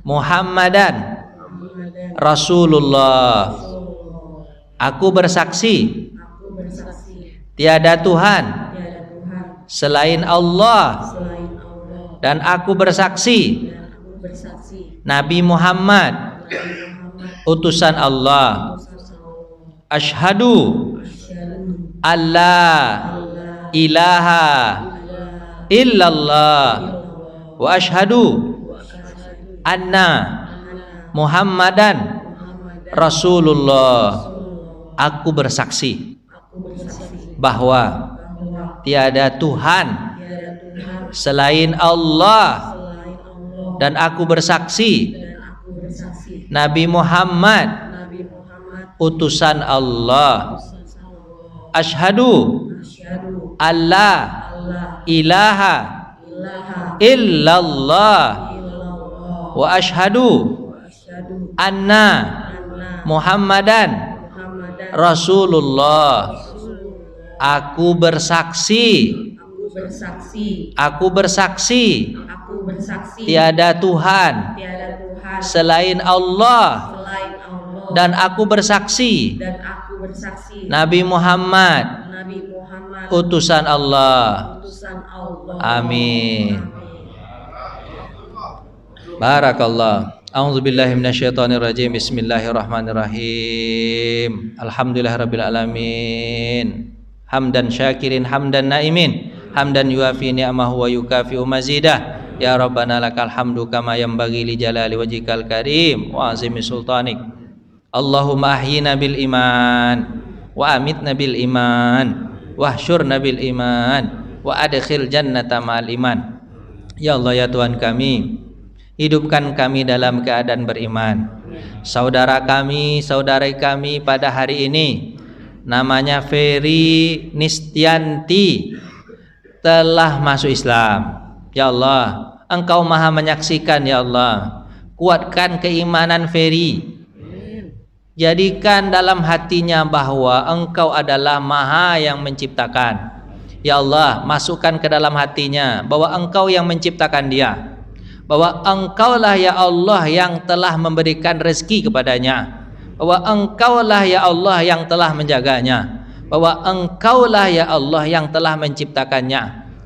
Muhammadan Muhammadan Rasulullah. Rasulullah. Aku bersaksi Aku bersaksi tiada Tuhan tiada Tuhan selain Allah, selain Allah, dan aku bersaksi dan aku bersaksi Nabi Muhammad Nabi Muhammad utusan Allah. utusan Allah. Asyhadu Asyhadu alla alla ilaha ilaha illallah illallah wa asyhadu wa asyhadu anna anna Muhammadan Muhammadan Rasulullah. Rasulullah. Aku bersaksi Aku bersaksi bahwa bahwa tiada Tuhan tiada Tuhan selain Allah, selain Allah, dan aku bersaksi dan aku bersaksi Nabi Muhammad Nabi Muhammad utusan Allah. utusan Allah. Asyhadu Asyhadu alla alla ilaha ilaha illallah illallah wa asyhadu wa asyhadu anna anna Muhammadan Muhammadan Rasulullah. Rasulullah. Aku bersaksi, Aku bersaksi tiada Tuhan tiada Tuhan selain Allah, selain Allah, dan aku bersaksi dan aku bersaksi Nabi Muhammad Nabi Muhammad utusan Allah. utusan Allah. Amin. Amin. Barakallah. A'udzubillahi minasyaitonirrajim. Bismillahirrahmanirrahim. Alhamdulillahirabbil alamin. Hamdan syakirin hamdan naimin. Hamdan yuafi ni'amahu wa yukafi'u mazidah. Ya Rabbana lakal hamdu kama yanbaghi li jalali wajhikal karim wa azimi sultanik. Allahumma ahyina bil iman wa amitna bil iman wahsyurna bil iman wa adkhil jannata ma'al iman. Ya Allah, ya Tuhan kami, hidupkan kami dalam keadaan beriman. Saudara kami, saudari kami pada hari ini namanya Ferry Nistianti telah masuk Islam. Ya Allah, Engkau maha menyaksikan. Ya Allah, kuatkan keimanan Ferry, jadikan dalam hatinya bahwa Engkau adalah maha yang menciptakan. Ya Allah, masukkan ke dalam hatinya bahwa Engkau yang menciptakan dia, bahwa Engkaulah ya Allah yang telah memberikan rezeki kepadanya, bahwa Engkaulah ya Allah yang telah menjaganya, bahwa Engkaulah ya Allah yang telah menciptakannya.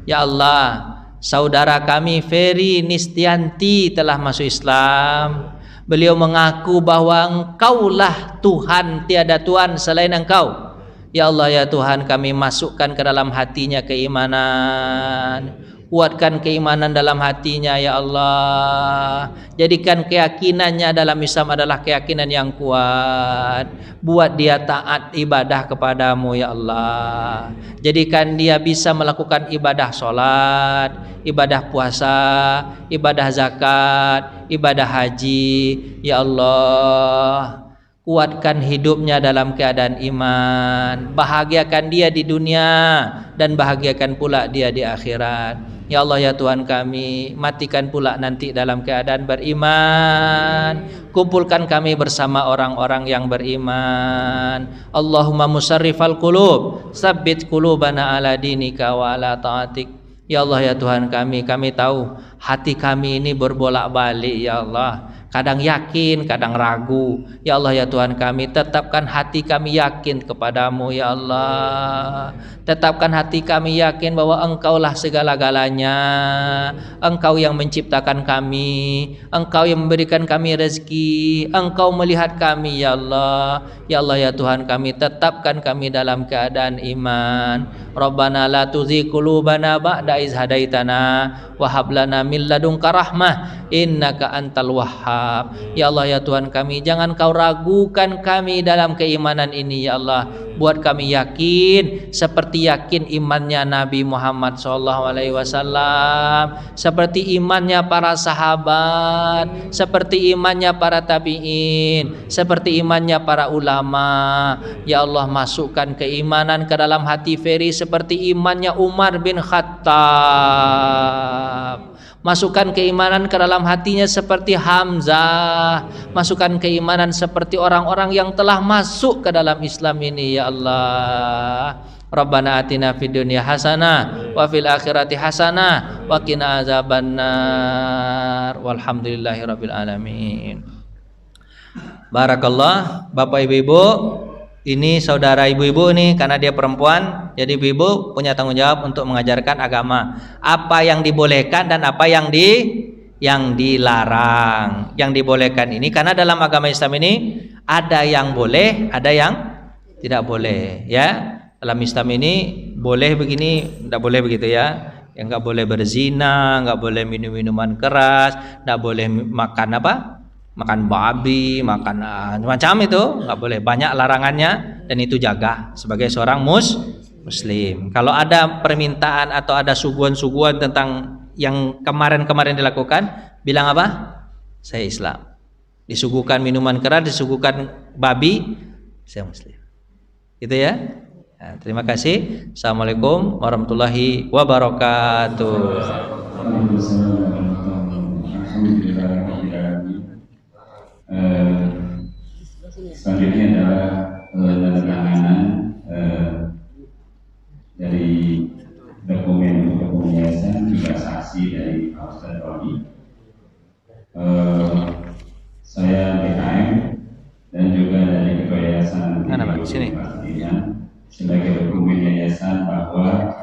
Ya Allah, saudara kami Ferry Nistianti telah masuk Islam. Beliau mengaku bahwa Engkaulah Tuhan, tiada Tuhan selain Engkau. Ya Allah, ya Tuhan kami, masukkan ke dalam hatinya keimanan, kuatkan keimanan dalam hatinya. Ya Allah, jadikan keyakinannya dalam Islam adalah keyakinan yang kuat. Buat dia taat ibadah kepadamu. Ya Allah, jadikan dia bisa melakukan ibadah sholat, ibadah puasa, ibadah zakat, ibadah haji. Ya Allah, kuatkan hidupnya dalam keadaan iman, bahagiakan dia di dunia dan bahagiakan pula dia di akhirat. Ya Allah, ya Tuhan kami, matikan pula nanti dalam keadaan beriman. Kumpulkan kami bersama orang-orang yang beriman. Allahumma musarrifal qulub, tsabbit qulubana ala dinika wa ala taatik. Ya Allah, ya Tuhan kami tahu hati kami ini berbolak-balik. Ya Allah, kadang yakin, kadang ragu. Ya Allah, ya Tuhan kami, tetapkan hati kami yakin kepadamu. Ya Allah, tetapkan hati kami yakin bahwa Engkaulah segala-galanya. Engkau yang menciptakan kami, Engkau yang memberikan kami rezeki, Engkau melihat kami. Ya Allah, ya Allah, ya Tuhan kami, tetapkan kami dalam keadaan iman. Rabbana la tuzigh qulubana ba'da iz hadaitana wa hab lana min ladunka rahmah innaka antal wahhab. Ya Allah, ya Tuhan kami, jangan Kau ragukan kami dalam keimanan ini. Ya Allah, buat kami yakin seperti yakin imannya Nabi Muhammad SAW, seperti imannya para sahabat, seperti imannya para tabi'in, seperti imannya para ulama. Ya Allah, masukkan keimanan ke dalam hati Ferry seperti imannya Umar bin Khattab. Masukkan keimanan ke dalam hatinya seperti Hamzah. Masukkan keimanan seperti orang-orang yang telah masuk ke dalam Islam ini, ya Allah. Rabbana atina fid dunya hasanah wa fil akhirati hasanah wa qina azabannar. Walhamdulillahirabbil alamin. Barakallah. Bapak Ibu-ibu, ini saudara ibu-ibu nih, karena dia perempuan, jadi ibu-ibu punya tanggung jawab untuk mengajarkan agama. Apa yang dibolehkan dan apa yang dilarang. Yang dibolehkan ini karena dalam agama Islam ini ada yang boleh, ada yang tidak boleh, ya. Dalam Islam ini boleh begini, tidak boleh begitu, ya. Yang nggak boleh berzina, nggak boleh minum minuman keras, nggak boleh makan apa? Makan babi, makan macam itu nggak boleh, banyak larangannya, dan itu jaga sebagai seorang muslim. Kalau ada permintaan atau ada suguhan-suguhan tentang yang kemarin-kemarin dilakukan, bilang apa? Saya Islam. Disuguhkan minuman keras, disuguhkan babi, saya muslim. Gitu ya. Nah, terima kasih. Assalamualaikum warahmatullahi wabarakatuh. Selanjutnya adalah penandatanganan dari dokumen yayasan juga saksi dari Pak Ustadz Rodi. Saya BKM dan juga dari Ketua Yayasan sebagai dokumen yayasan bahwa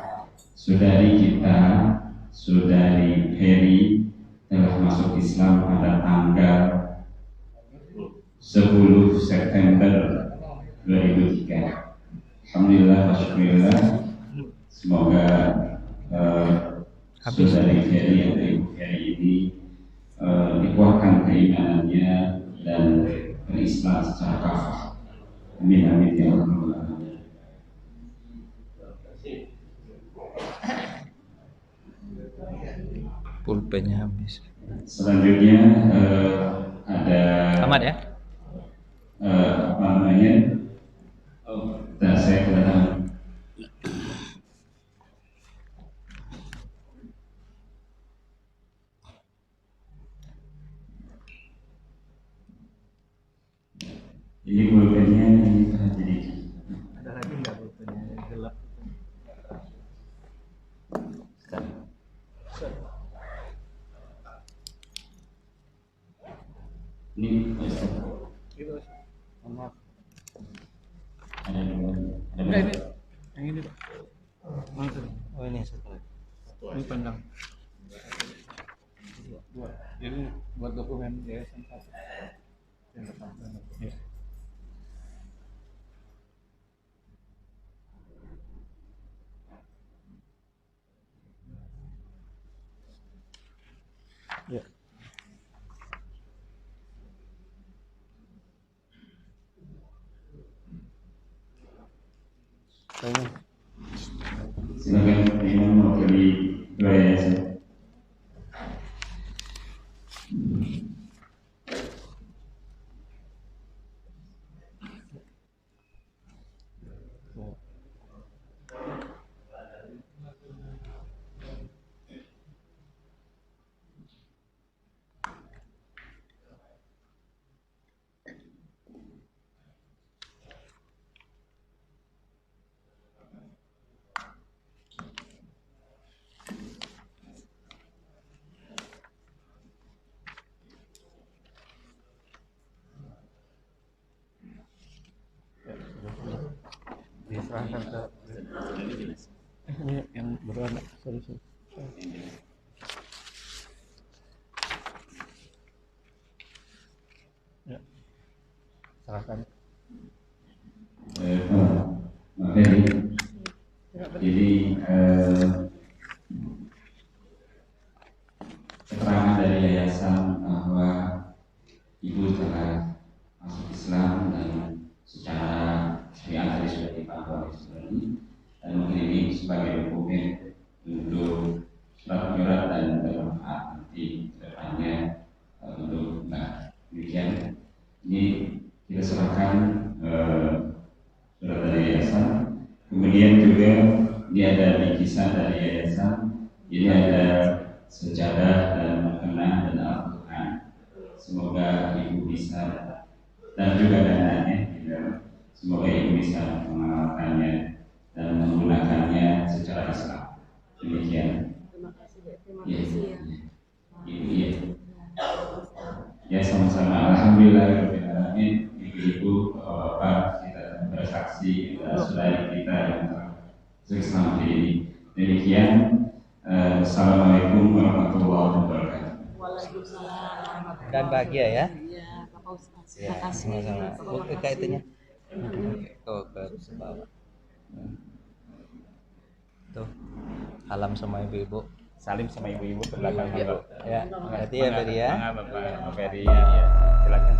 saudari kita, saudari Heri telah masuk Islam pada tanggal 10 September 2003. Alhamdulillah, alhamdulillah. Semoga saudari Ferry atau Ibu Ferry ini dikuatkan keimanannya dan berislam secara kafah. Amin amin ya rabbal alamin. Pulpennya habis. Selanjutnya ada Aman ya? Apa namanya? Dan saya kedatangan ini pulpennya ini telah jadi. Ada lagi nggak pulpennya gelap? Ini Maaf. ada Ini yang ini Pak. Mana tadi? Oh, ini satu lagi. Ini pandang. Dua. Ini buat dokumen yayasan satu. Yang pertama. Ya. Ya. silakan Imam mewakili Ketua Yayasan. Diserahkan ke ini yang berwarna. Sorry. Ya. Serahkan. Mbak Ferry, jadi keterangan dari yayasan bahwa ibu telah masuk Islam dan secara syariat tadi sudah Australia, dan mungkin ini sebagai dokumen untuk surat menyurat dan bermanfaat nanti kedepannya untuk Mbak. Demikian, ini kita serahkan surat dari yayasan. Kemudian juga ini ada bikisan dari yayasan. Ini ada sejadah dan mukena dan Al-Quran. Semoga ibu bisa, dan juga dananya juga. Semoga ibu bisa mengamalkannya dan menggunakannya secara Islam. Demikian. Terima kasih, terima Ya, kasih ya. ya. Ya, sama-sama. Alhamdulillah, ibu-ibu, bapak-bapak, kita bersaksi saudari kita yang Islam ini. Demikian. Assalamualaikum warahmatullahi wabarakatuh. Waalaikumsalam. Dan bahagia ya. Iya, Bapak Ustaz. Ya, Terima kasih. sama-sama. Oke, Terima Kak, kasih. itunya. Oke, ke bawah. Tuh, salam sama ibu-ibu. Salim sama ibu-ibu ke belakang. Ya, hati ya Ferry ya. Bapak Ferry, ya, silakan.